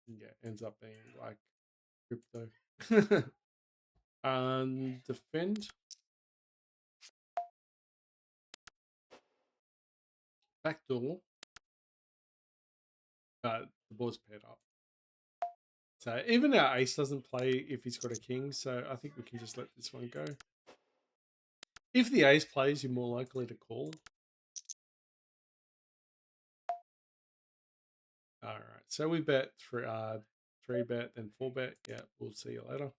yeah, ends up being like crypto. Defend. Backdoor. The board's paired up. So even our ace doesn't play if he's got a king, so I think we can just let this one go. If the ace plays, you're more likely to call. Alright, so we bet for 3-bet, then 4-bet. Yeah, we'll see you later.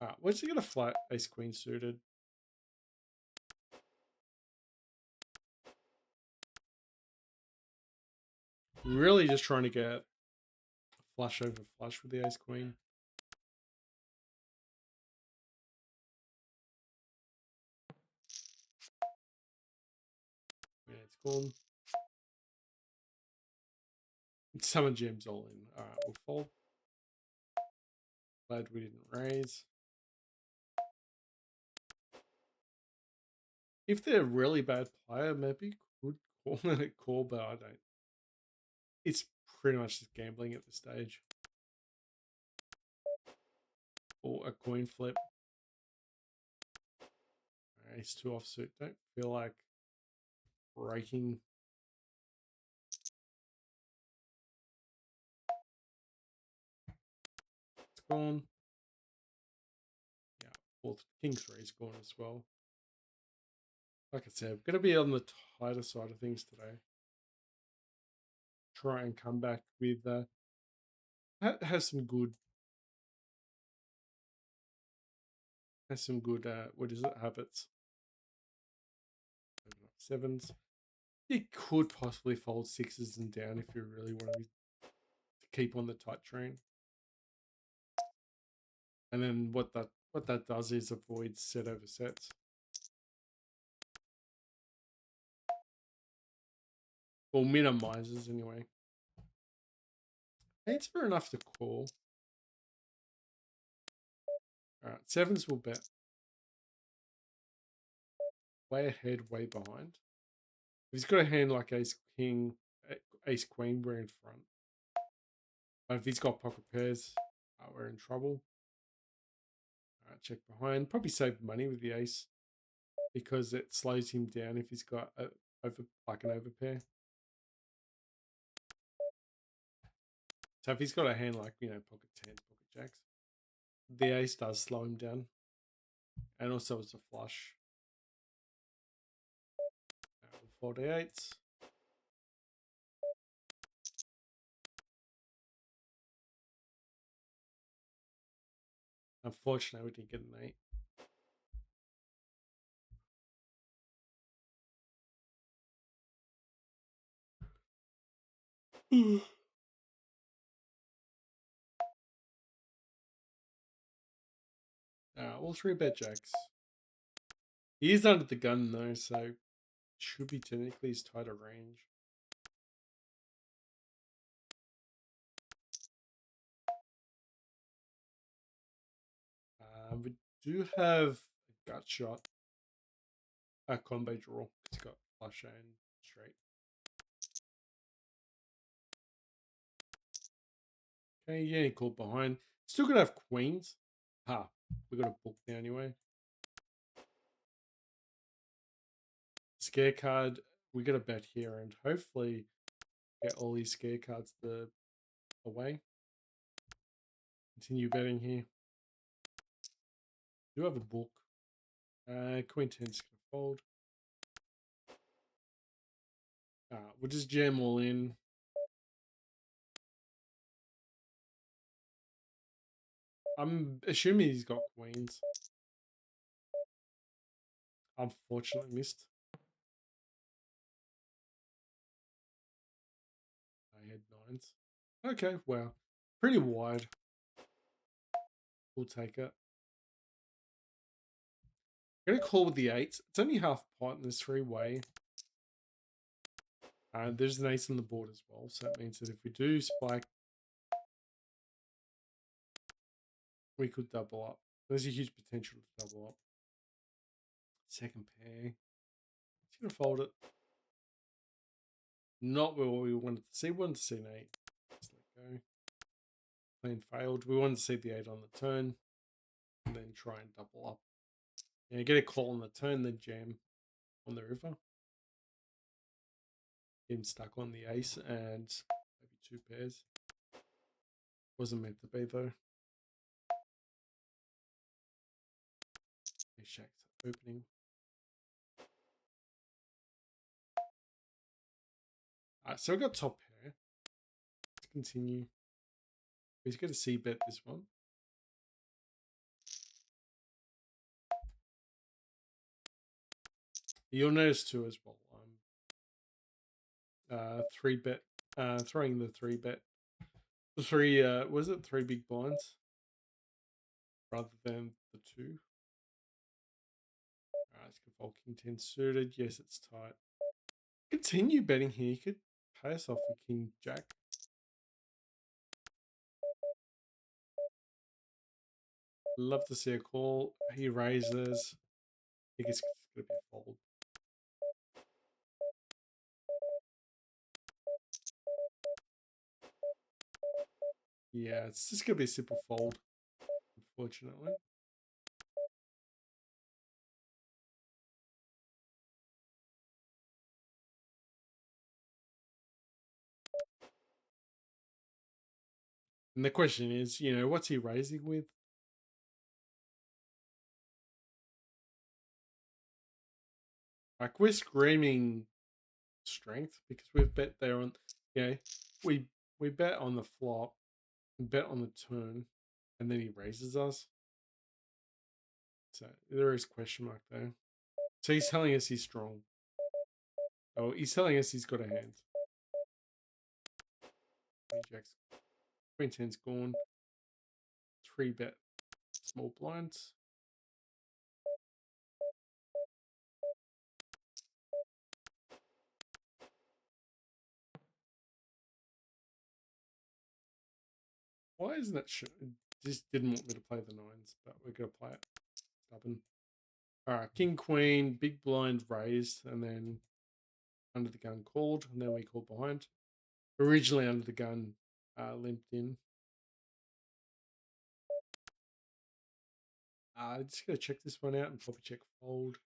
Alright, we're just gonna flat ace queen suited. Really just trying to get flush over flush with the ace queen. Yeah, it's gone. Summon gems all in. Alright, we'll fold. Glad we didn't raise. If they're a really bad player, maybe could call, but I don't. It's pretty much just gambling at this stage. Or a coin flip. Ace 2 offsuit. Don't feel like breaking. It's gone. Yeah, well, king 3 is gone as well. Like I said, I'm going to be on the tighter side of things today. Try and come back with has some good what is it, habits. Sevens. You could possibly fold sixes and down if you really want to keep on the tight train. And then what that does is avoid set over sets. Or minimizes anyway. Eight's fair enough to call. Alright, sevens will bet. Way ahead, way behind. If he's got a hand like ace king, ace queen, we're in front. But if he's got pocket pairs, we're in trouble. Alright, check behind. Probably save money with the ace because it slows him down if he's got an overpair. So if he's got a hand like, pocket tens, pocket jacks, the ace does slow him down. And also it's a flush. We'll fold the eights. Unfortunately, we didn't get an 8. All 3-bet jacks. He is under the gun though, so should be technically his tighter range. We do have a gut shot, a combo draw. It's got flush and straight. Okay, yeah, he called behind. Still gonna have queens. We got a book now anyway. Scare card. We got a bet here and hopefully get all these scare cards away. Continue betting here. Do have a book. Queen 10's gonna fold. We'll just jam all in. I'm assuming he's got queens. Unfortunately missed. I had 9s. Okay, well, pretty wide. We'll take it. I'm going to call with the 8s. It's only half pot in this 3-way. There's an ace on the board as well, so that means that if we do spike, we could double up. There's a huge potential to double up. Second pair. He's going to fold it. Not what we wanted to see. We wanted to see an 8. Just let go. Plan failed. We wanted to see the 8 on the turn. And then try and double up. Yeah, get a call on the turn, then jam on the river. Him stuck on the ace and maybe 2 pairs. Wasn't meant to be though. Ace jack's opening. So we got top pair. Let's continue. He's going to C bet this one. You'll notice too as well. 3-bet, throwing the 3-bet. The 3, was it 3 big blinds rather than the 2? It's going to fold king 10 suited. Yes, it's tight. Continue betting here. You could pay us off with king jack. Love to see a call. He raises. I think it's going to be a fold. Yeah, it's just going to be a simple fold, unfortunately. And the question is, what's he raising with? Like, we're screaming strength because we've bet there on, we bet on the flop, and bet on the turn, and then he raises us. So there is question mark there. So he's telling us he's strong. Oh, he's telling us he's got a hand. Queen 10's gone. 3-bet small blinds. Why isn't it? Just didn't want me to play the 9s, but we're gonna play it. Stubborn. All right, king queen, big blind raised, and then under the gun called, and then we called behind. Originally under the gun, limped in. Just gotta check this one out and probably check fold.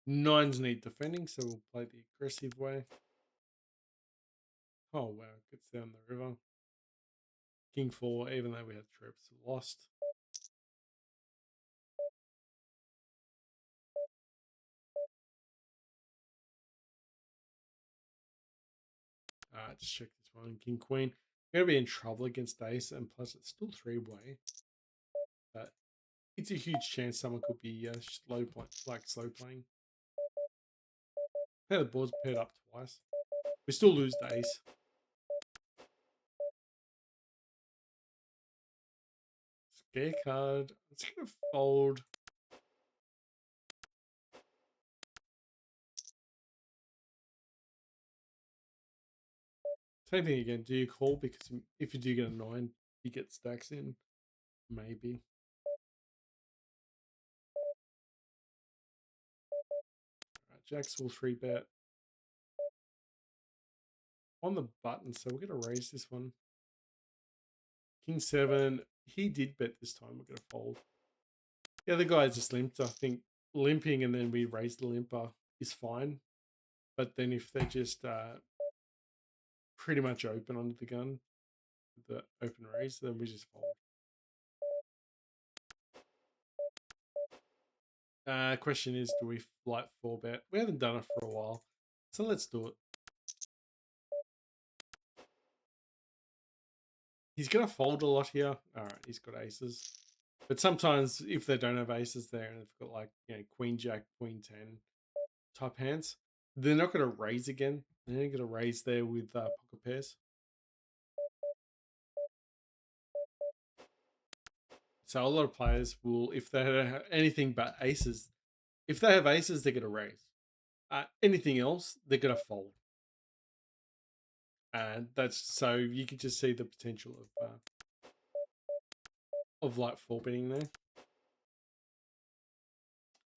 9s need defending, so we'll play the aggressive way. Oh wow, gets down the river. King 4, even though we had trips, lost. Just check this one. King Queen. Gonna be in trouble against ace, and plus it's still three-way. But it's a huge chance someone could be slow playing. Yeah, the board's paired up twice. We still lose the ace. Scare card. It's gonna fold. Same thing again. Do you call? Because if you do get a 9, you get stacks in. Maybe. Right, Jacks will 3-bet. On the button, so we're going to raise this one. King 7. He did bet this time. We're going to fold. The other guy just limped. I think limping and then we raise the limper is fine. But then if they're just pretty much open under the gun, the open raise, then we just fold. Question is, do we flight 4-bet? We haven't done it for a while, so let's do it. He's going to fold a lot here. All right, he's got aces. But sometimes if they don't have aces there and they've got like, queen, jack, queen 10 type hands, they're not going to raise again. They're going to raise there with pocket pairs. So a lot of players will, if they have anything but aces, if they have aces, they're going to raise. Anything else, they're going to fold. And that's so you can just see the potential of like 4-betting there.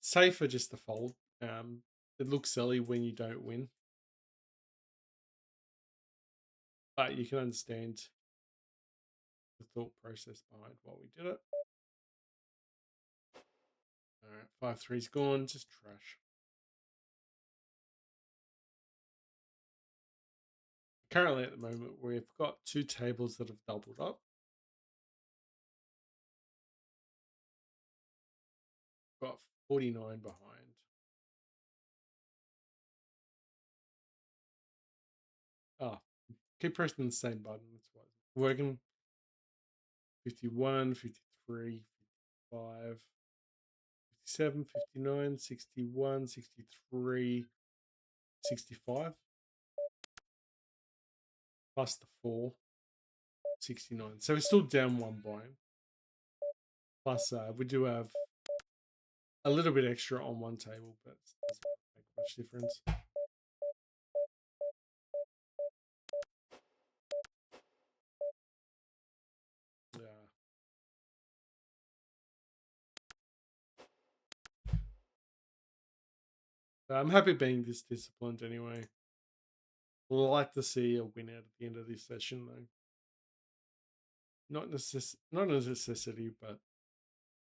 Safer just to fold. It looks silly when you don't win, but you can understand the thought process behind why we did it. All right, 5-3's gone. Just trash. Currently, at the moment, we've got 2 tables that have doubled up. Got 49 behind. Oh, keep pressing the same button. That's why it's working. 51, 53, 55, 57, 59, 61, 63, 65. Plus the 4, 69. So we're still down 1 blind. Plus, we do have a little bit extra on one table, but it doesn't make much difference. Yeah. I'm happy being this disciplined anyway. We'd like to see a win out at the end of this session, though. Not a necessity, but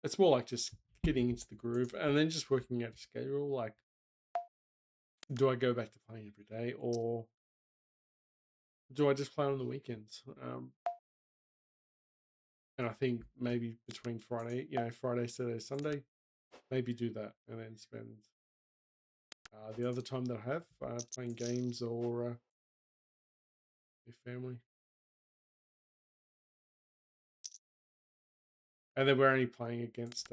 it's more like just getting into the groove and then just working out a schedule. Like, do I go back to playing every day, or do I just play on the weekends? And I think maybe between Friday, Friday, Saturday, Sunday, maybe do that, and then spend the other time that I have playing games or with family. And then we're only playing against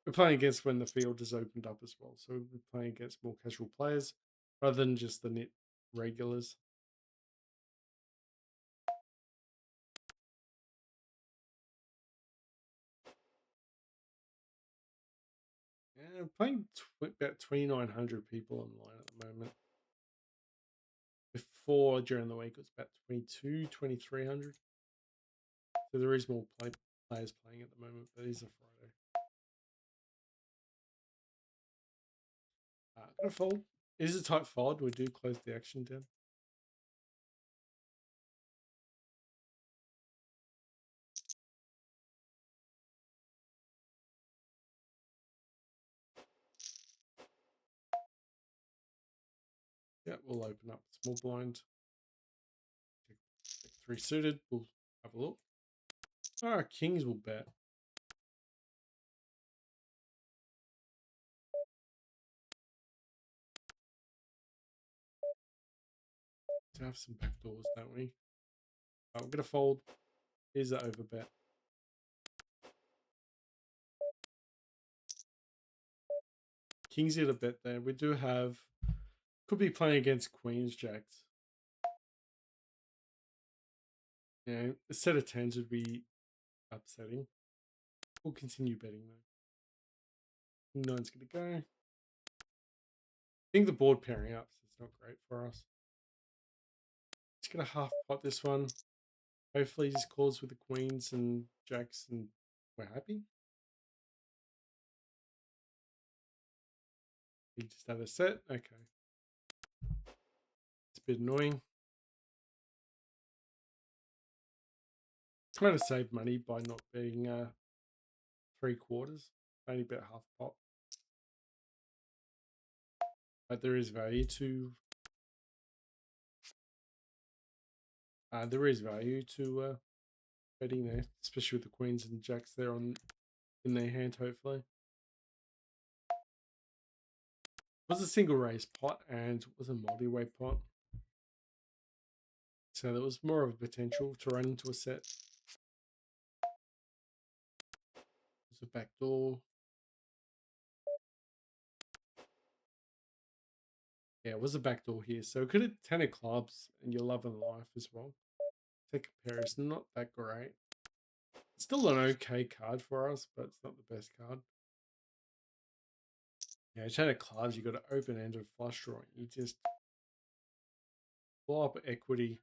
we're playing against when the field is opened up as well. So we're playing against more casual players rather than just the net regulars. Yeah, I'm playing about 2,900 people online at the moment. Before, during the week, it was about 2,300. So there is more players playing at the moment, but it is a Friday. Gonna fold. It is a tight fold. We do close the action down. Yeah, we'll open up small blind. 3 suited. We'll have a look. Kings will bet. To have some back doors, don't we? Oh, we're going to fold. Here's the overbet. Kings get a bet there. We do have... Could be playing against Queens, Jacks. Yeah, a set of 10s would be upsetting. We'll continue betting though. King 9's going to go. I think the board pairing up, so it's not great for us. Just going to half pot this one. Hopefully he just calls with the Queens and Jacks and we're happy. He just had a set. Okay. It's a bit annoying. Trying to save money by not betting 3/4. Only bet half pot. But there is value to betting there, especially with the Queens and Jacks there on in their hand. Hopefully, was a single raise pot and was a multi-way pot, so there was more of a potential to run into a set. There's a back door. Yeah, it was a back door here, so it could have 10 of clubs and you're loving life as well. Second pair is not that great. It's still an okay card for us, but it's not the best card. Yeah, 10 of clubs, you got an open-ended flush draw. You just blow up equity.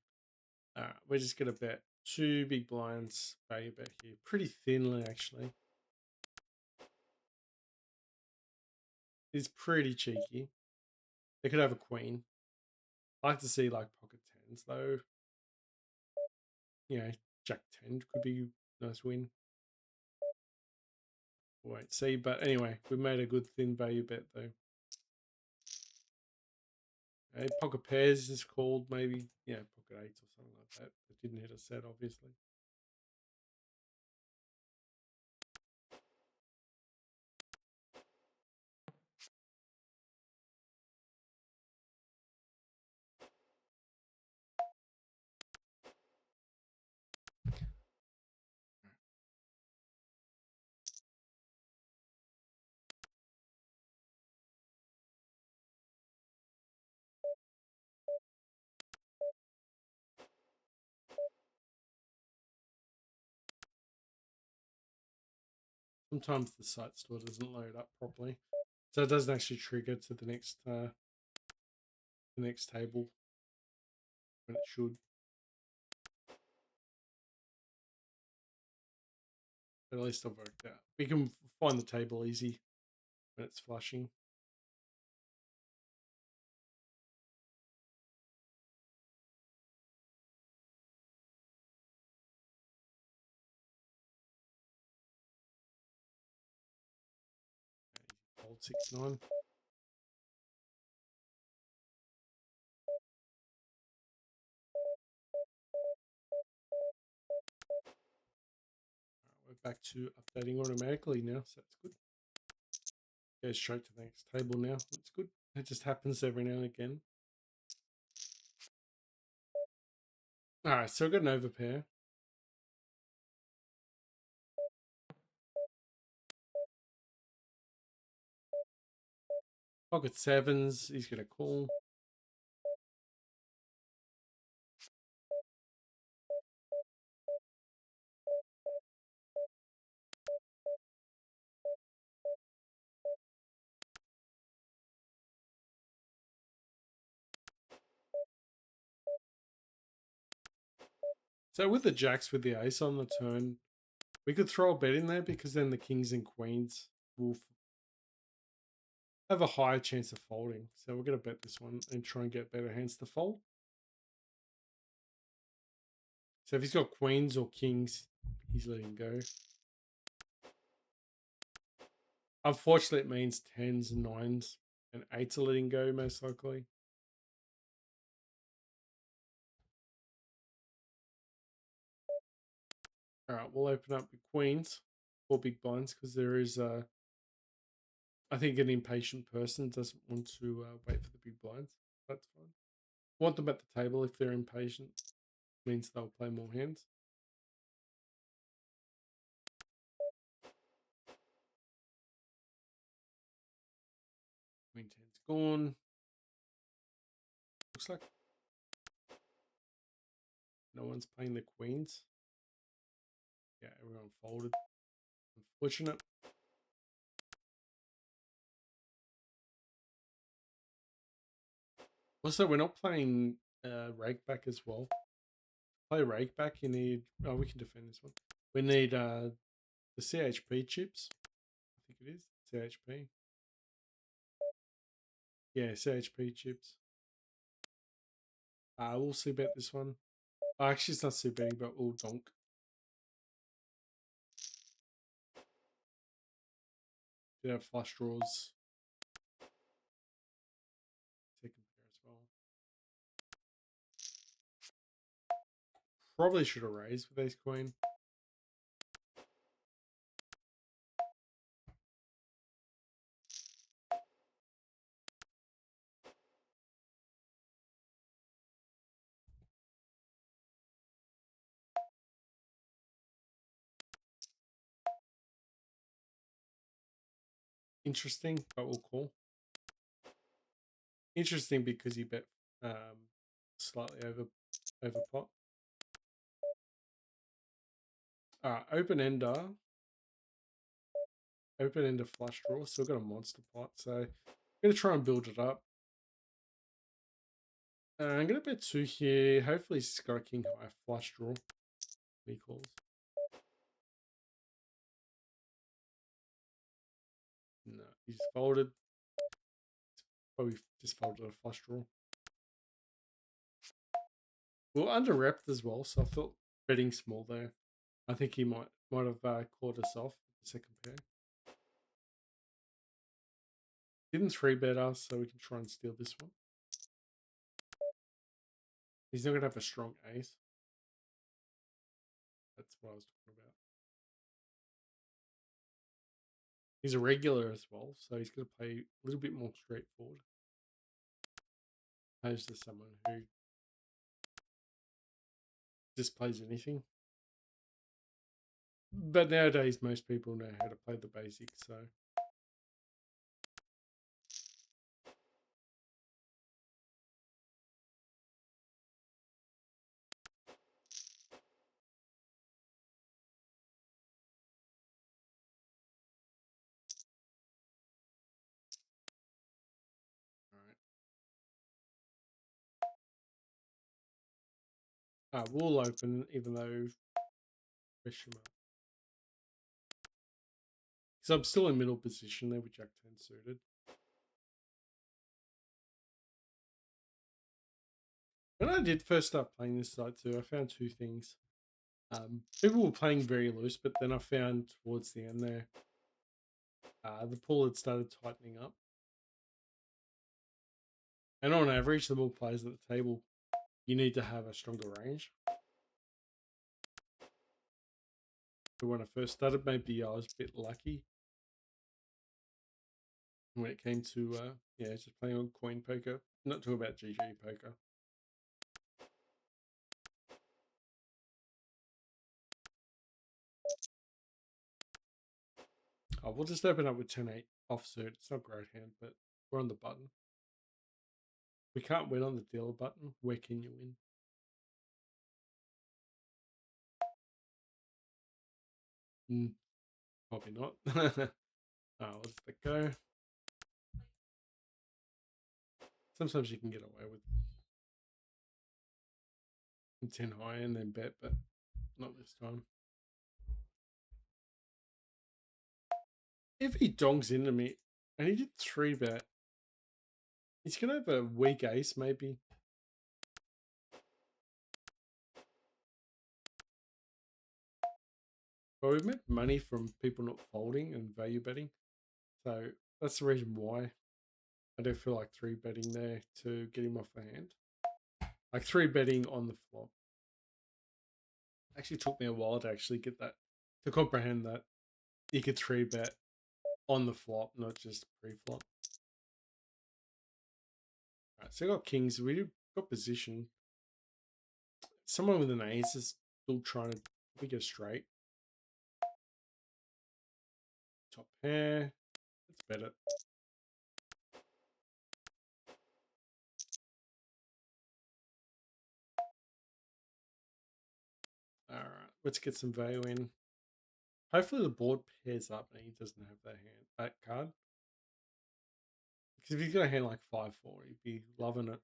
We're just going to bet 2 big blinds value bet here. Pretty thinly, actually. It's pretty cheeky. They could have a queen. I like to see like pocket 10s, though. You know, Jack 10 could be a nice win. Wait, see, but anyway, we made a good thin value bet, though. Pocket pairs is called, maybe. Yeah, pocket 8s or something like that. It didn't hit a set, obviously. Sometimes the site store doesn't load up properly, so it doesn't actually trigger to the next table when it should. But at least I've worked out. We can find the table easy when it's flushing. Hold 6-9. We're back to updating automatically now, so that's good. Go straight to the next table now. That's good. It just happens every now and again. Alright, so I've got an overpair. Pocket 7s, he's going to call. So with the jacks with the ace on the turn, we could throw a bet in there because then the kings and queens will have a higher chance of folding. So we're going to bet this one and try and get better hands to fold. So if he's got queens or kings, he's letting go. Unfortunately, it means 10s, 9s, and 8s are letting go most likely. All right, we'll open up the queens or big blinds because there is, I think, an impatient person doesn't want to wait for the big blinds. That's fine. Want them at the table if they're impatient. means they'll play more hands. Queen 10's gone. Looks like no one's playing the queens. Yeah, everyone folded. Unfortunate. Also, we're not playing rakeback as well. Play rakeback, you need... Oh, we can defend this one. We need the CHP chips. I think it is. CHP. Yeah, CHP chips. We'll see bet this one. Actually, it's not see betting, but we'll donk. We have flush draws. Second pair as well. Probably should have raised with ace queen. Interesting, but we'll call. Interesting because he bet slightly over pot. Open ender flush draw. Still got a monster pot, so I'm gonna try and build it up. I'm gonna bet 2 here. Hopefully he's got a king high flush draw. He calls. No, he's folded. Probably just folded a flush draw. Well, under repped as well, so I thought betting small there. I think he might have caught us off the second pair. Didn't 3-bet us, so we can try and steal this one. He's not going to have a strong ace. That's what I was talking about. He's a regular as well, so he's going to play a little bit more straightforward. Opposed to someone who just plays anything. But nowadays, most people know how to play the basics, so... We'll open, even though question mark. So I'm still in middle position there with Jack 10 suited. When I did first start playing this side too, I found 2 things. People were playing very loose, but then I found towards the end there, the pool had started tightening up. And on average, the more players at the table, you need to have a stronger range. But when I first started, maybe I was a bit lucky when it came to, just playing on coin poker. Not talking about GG poker. We'll just open up with 10-8 offsuit. It's not a great hand, but we're on the button. We can't win on the dealer button. Where can you win? Probably not. Let's let go. Sometimes you can get away with 10 high and then bet, but not this time. If he dongs into me, and he did 3-bet, he's going to have a weak ace, maybe. But we've made money from people not folding and value betting. So that's the reason why I don't feel like 3-betting there to get him off the hand. Like 3-betting on the flop. Actually took me a while to actually get that, to comprehend that you could 3-bet on the flop, not just pre-flop. Alright, so I got kings. We got position. someone with an ace is still trying to pick a straight. Top pair. Let's bet it. All right, let's get some value in. Hopefully the board pairs up and he doesn't have that card. Because if he's got a hand like 5-4, he'd be loving it.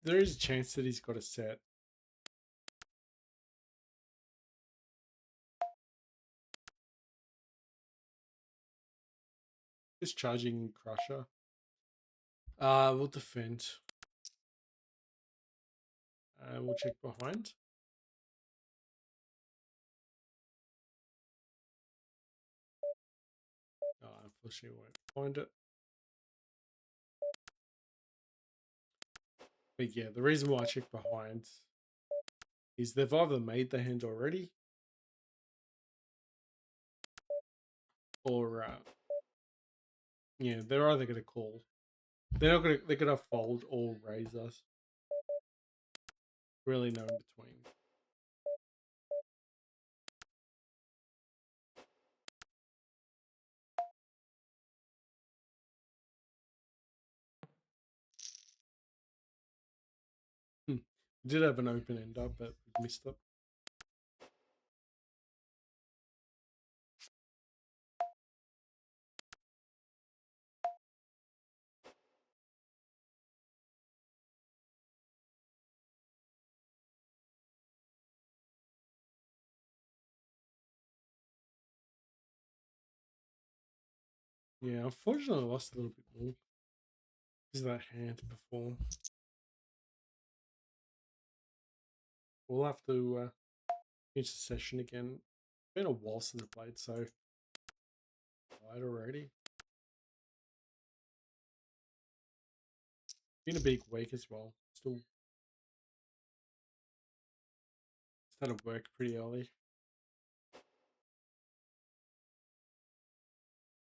There is a chance that he's got a set. Just charging Crusher. We'll defend. We'll check behind. Unfortunately, won't find it. But yeah, the reason why I check behind is they've either made the hand already, or yeah, they're either going to call. They're not going to. They're going to fold or raise us. Really, no in between. We did have an open ender, but we missed it. Yeah, unfortunately, I lost a little bit more because of that hand before. We'll have to finish the session again. It's been a while since I played, so tired already. Been a big week as well. Still started work pretty early.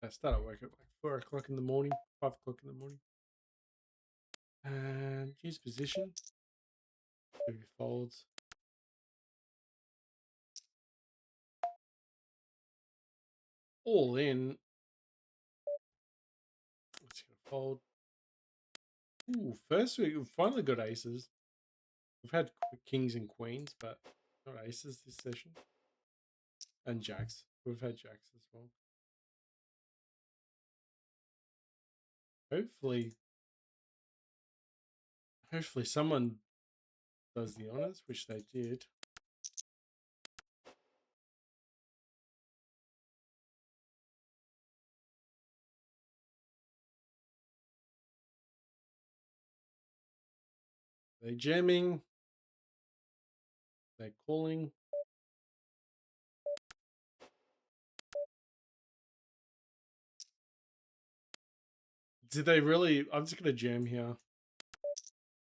I started work at like 4 o'clock in the morning, 5 o'clock in the morning. And use position. 2 folds. All in. Let's get a fold. Ooh, first we've finally got aces. We've had kings and queens, but not aces this session. And jacks. We've had jacks as well. Hopefully someone does the honors, which they did. They're jamming. They're calling. Did they really? I'm just going to jam here.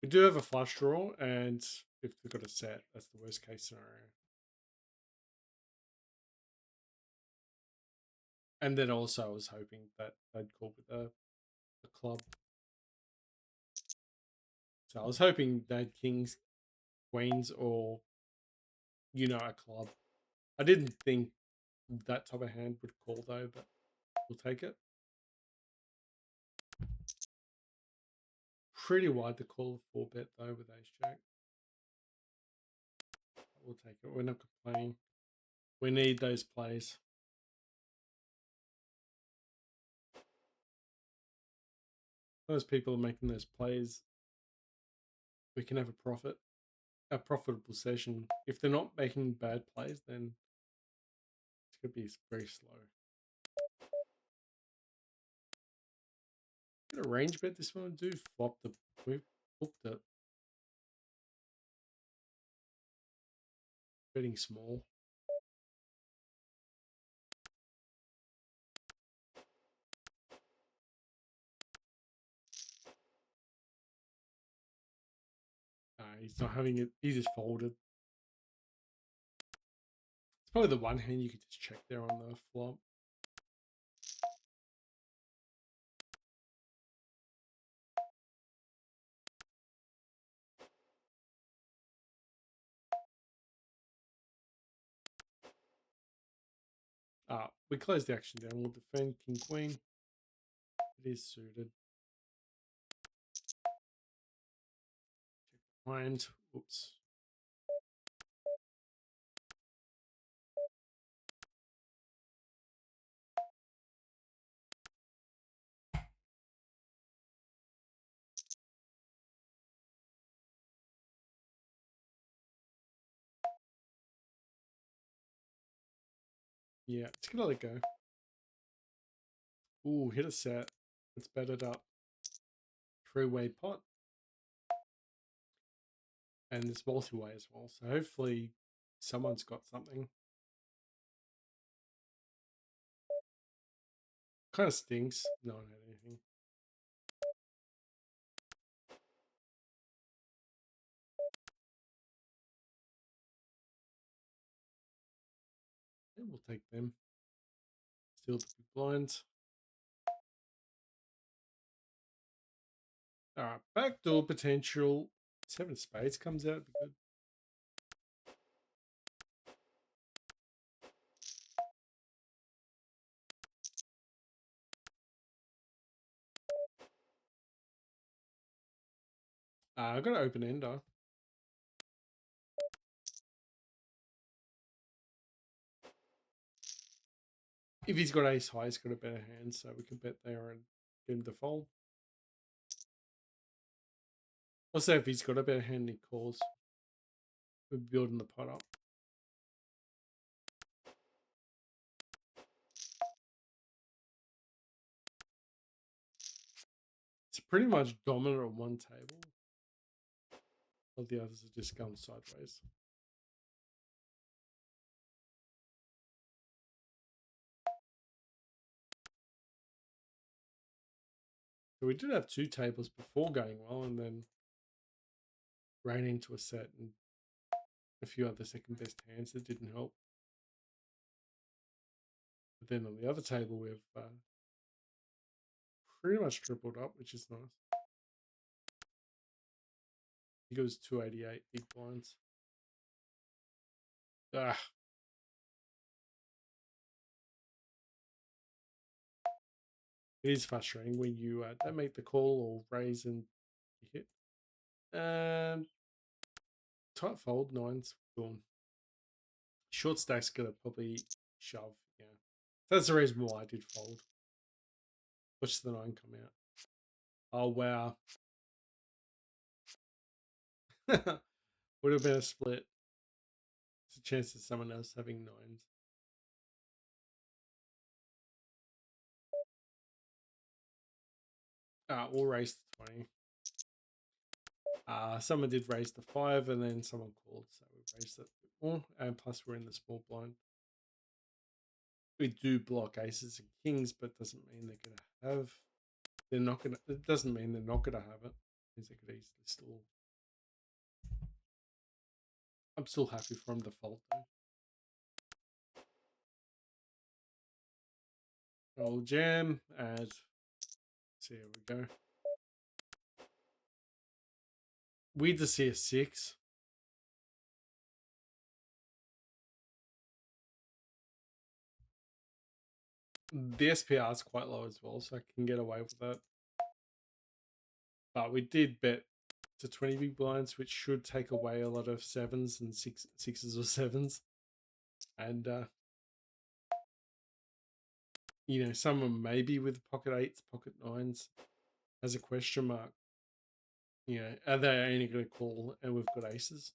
We do have a flush draw, and if they've got a set, that's the worst case scenario. And then also I was hoping that they'd call with a club. So I was hoping they had kings, queens, or, a club. I didn't think that type of hand would call though, but we'll take it. Pretty wide to call a 4-bet though with ace jack. We'll take it. We're not complaining. We need those plays. Those people are making those plays. We can have a profitable session. If they're not making bad plays, then it's going to be very slow. Get a range bet this one. Do flop the. We've booked it. Betting small. He's not having it. He just folded. It's probably the one hand you could just check there on the flop. We close the action down. We'll defend king queen. It is suited. Check behind. Oops. Yeah, it's gonna let go. Ooh, hit a set. Let's bet it up. Three-way pot. And it's multi-way as well. So hopefully someone's got something. Kind of stinks. No one had anything. And we'll take them. Still the big blinds. Alright, backdoor potential. 7 spades comes out. Good. I've got an open ender. If he's got ace high, he's got a better hand, so we can bet there and get him to fold. Also, if he's got a better hand, he calls. We're building the pot up. It's pretty much dominant on one table. All the others are just going sideways. So we did have 2 tables before going well, and then ran into a set and a few other second best hands that didn't help. But then on the other table, we've pretty much tripled up, which is nice. He goes 288 big blinds. Ah. It is frustrating when you don't make the call or raise and you hit. Tight fold, nines, gone. Short stack's gonna probably shove, yeah. That's the reason why I did fold. Watch the 9 come out. Oh, wow. Would have been a split. It's a chance of someone else having 9s. We'll raise to 20. Someone did raise the 5 and then someone called, so we raised it a bit more. And plus we're in the small blind. We do block aces and kings, but doesn't mean they're gonna have. They're not gonna. It doesn't mean they're not gonna have it. It means they could easily still. I'm still happy for him to fold though. Roll jam, add. See, here we go. Weird to see a 6. The SPR is quite low as well, so I can get away with that. But we did bet to 20 big blinds, which should take away a lot of 7s and sixes or 7s. And, you know, someone maybe with pocket 8s, pocket 9s has a question mark. You know, are they only going to call and we've got aces?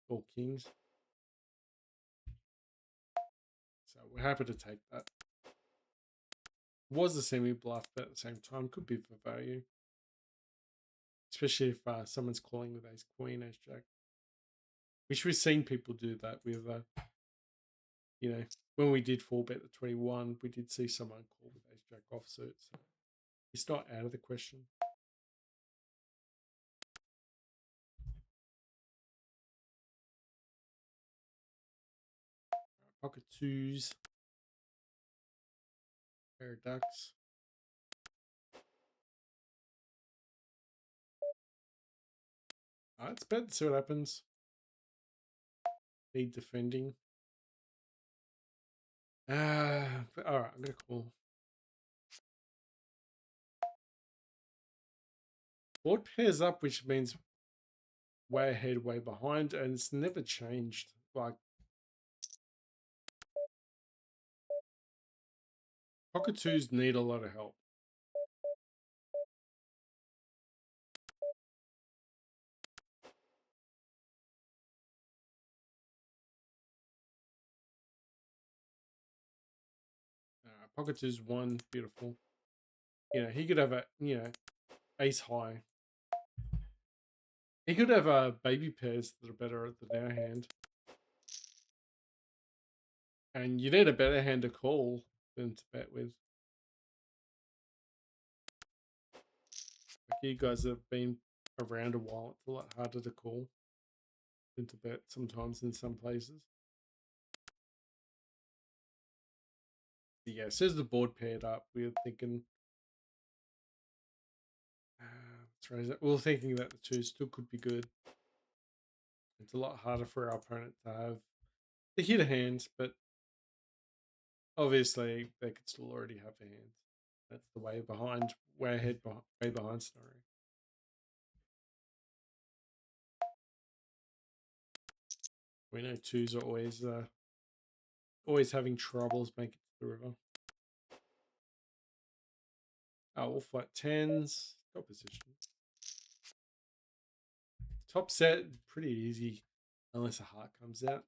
Or kings? So we're happy to take that. Was a semi-bluff, but at the same time could be for value. Especially if someone's calling with ace queen, ace jack. Which we've seen people do that with, you know, when we did 4-bet the 21, we did see someone call with ace jack offsuit. So it's not out of the question. Pocket 2s. Pair of ducks. Let's bet, see what happens. Need defending. All right, I'm gonna call. Board pairs up, which means way ahead, way behind, and it's never changed. Like cockatoos need a lot of help. Cockatoos one, beautiful. You know, he could have a ace high. He could have baby pairs that are better than our hand. And you need a better hand to call than to bet with. Like you guys have been around a while. It's a lot harder to call than to bet sometimes in some places. But yeah, says the board paired up. We were thinking. Let's raise it. We were thinking that the two still could be good. It's a lot harder for our opponent to have the hit hands, but obviously they could still already have a hand. That's the way behind, way ahead, way behind scenario. We know twos are always having troubles making it to the river. Oh, we'll fight tens. Top position. Top set, pretty easy, unless a heart comes out.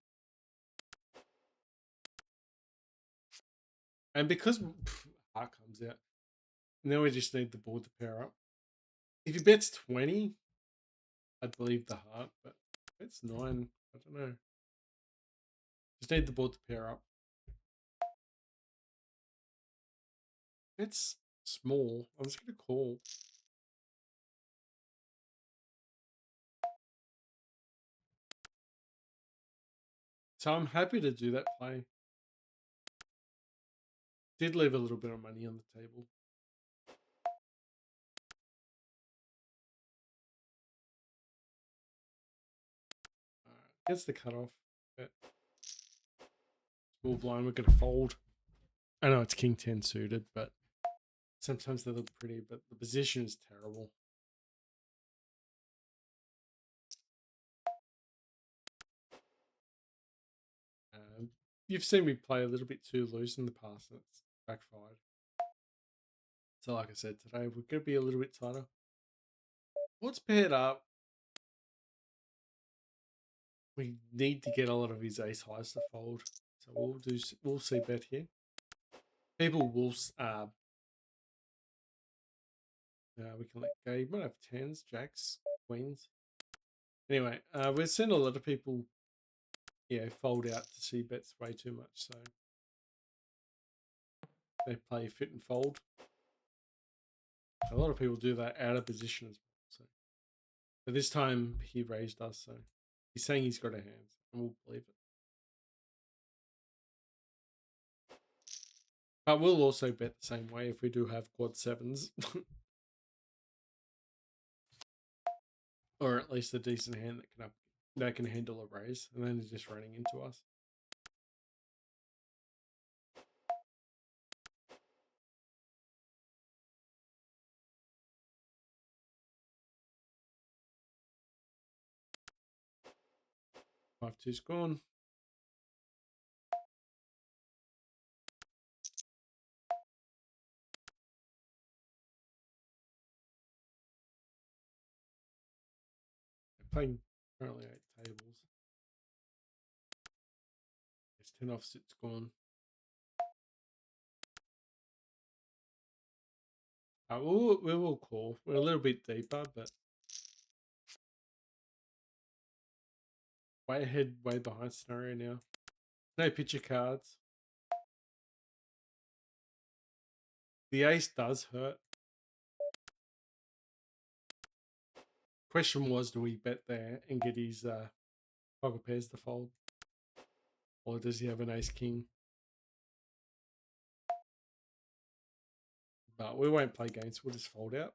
And because heart comes out, now we just need the board to pair up. If he bets 20, I'd believe the heart, but it's 9. I don't know. Just need the board to pair up. It's small. I'm just going to call. So I'm happy to do that play. Did leave a little bit of money on the table. Gets the cutoff. Small blind, we're going to fold. I know it's king 10 suited, but sometimes they look pretty, but the position is terrible. You've seen me play a little bit too loose in the past, and it's backfired. So like I said, today we're going to be a little bit tighter. What's paired up? We need to get a lot of his ace highs to fold. So we'll see bet here. People will we can let go. You might have tens, jacks, queens. Anyway, we're seeing a lot of people fold out to see bets way too much, so they play fit and fold. A lot of people do that out of position as well. So but this time he raised us, so he's saying he's got a hand, and we'll believe it. But we'll also bet the same way if we do have quad sevens. Or at least a decent hand that can handle a raise, and then he's just running into us. Five two's gone. They're playing currently 8 tables. It's 10 offsuit's gone. We will call. We're a little bit deeper, but way ahead, way behind scenario now. No picture cards. The ace does hurt. Question was, do we bet there and get his pocket pairs to fold? Or does he have an ace king? But we won't play games, we'll just fold out.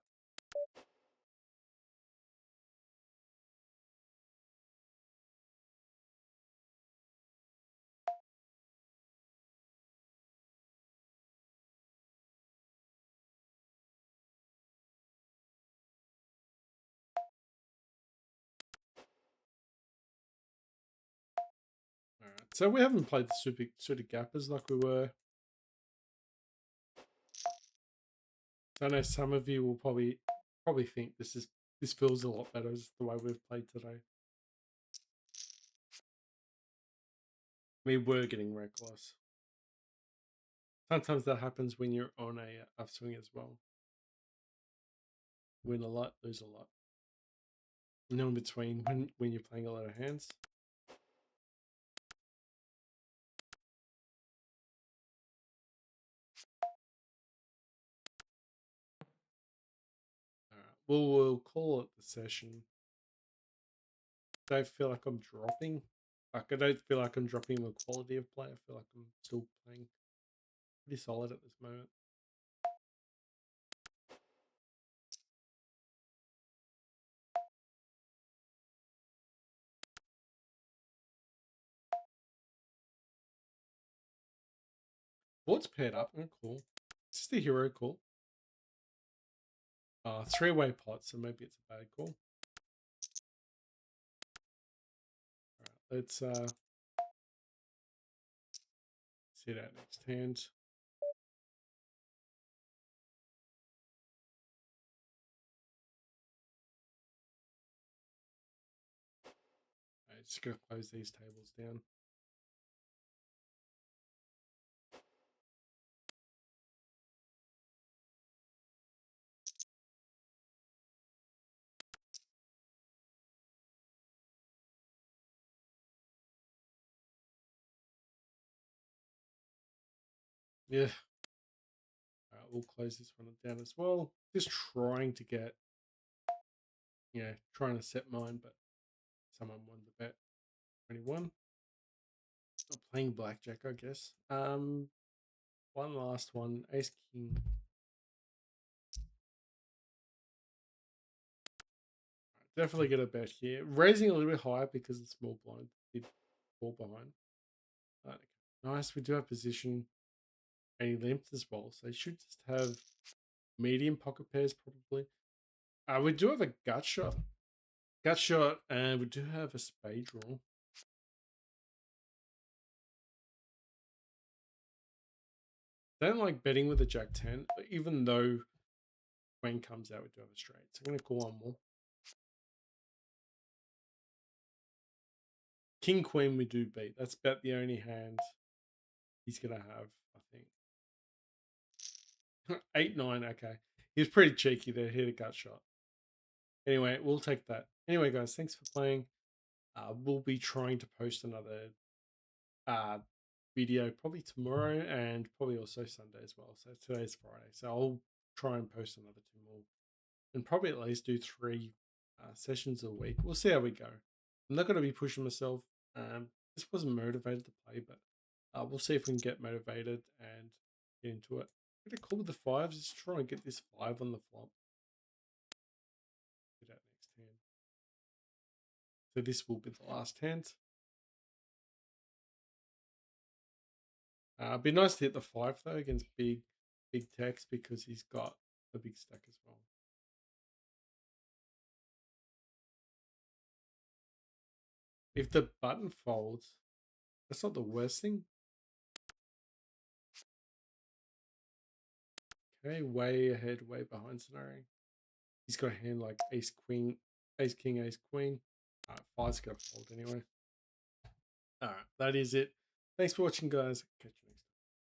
So we haven't played the suited gappers like we were. So I know some of you will probably think this feels a lot better as the way we've played today. We were getting reckless. Sometimes that happens when you're on a upswing as well. Win a lot, lose a lot. No in between when you're playing a lot of hands. Alright, we'll call it the session. Don't feel like I'm dropping. Like I don't feel like I'm dropping the quality of play. I feel like I'm still playing pretty solid at this moment. What's paired up? Oh, cool. It's just a hero call. Three-way pot, so maybe it's a bad call. Alright, let's see that next hand. Alright, just gonna close these tables down. Yeah. Alright, we'll close this one down as well. Just trying to get, trying to set mine, but someone won the bet. 21. Not playing blackjack, I guess. One last one. Ace King. Definitely get a bet here. Raising a little bit higher because it's small blind. Did fall behind. Okay. Nice. We do have position and he limped as well. So he should just have medium pocket pairs probably. We do have a gut shot. Gut shot, and we do have a spade draw. Don't like betting with a jack 10, even though when comes out, we do have a straight. So I'm going to call one more. King Queen we do beat. That's about the only hand he's going to have, I think. 8-9, okay. He was pretty cheeky there. Hit a gut shot. Anyway, we'll take that. Anyway, guys, thanks for playing. We'll be trying to post another video probably tomorrow and probably also Sunday as well. So today's Friday. So I'll try and post another 2 more and probably at least do 3 sessions a week. We'll see how we go. I'm not going to be pushing myself. Just wasn't motivated to play, but we'll see if we can get motivated and get into it. I'm going to call with the 5s. Just try and get this 5 on the flop. Do that next hand. So this will be the last hand. It'd be nice to hit the 5 though against big Tex because he's got a big stack as well. If the button folds, that's not the worst thing. Okay, way ahead, way behind scenario. He's got a hand like ace queen, ace king, ace queen. Five's gonna fold anyway. All right, that is it. Thanks for watching, guys. Catch you.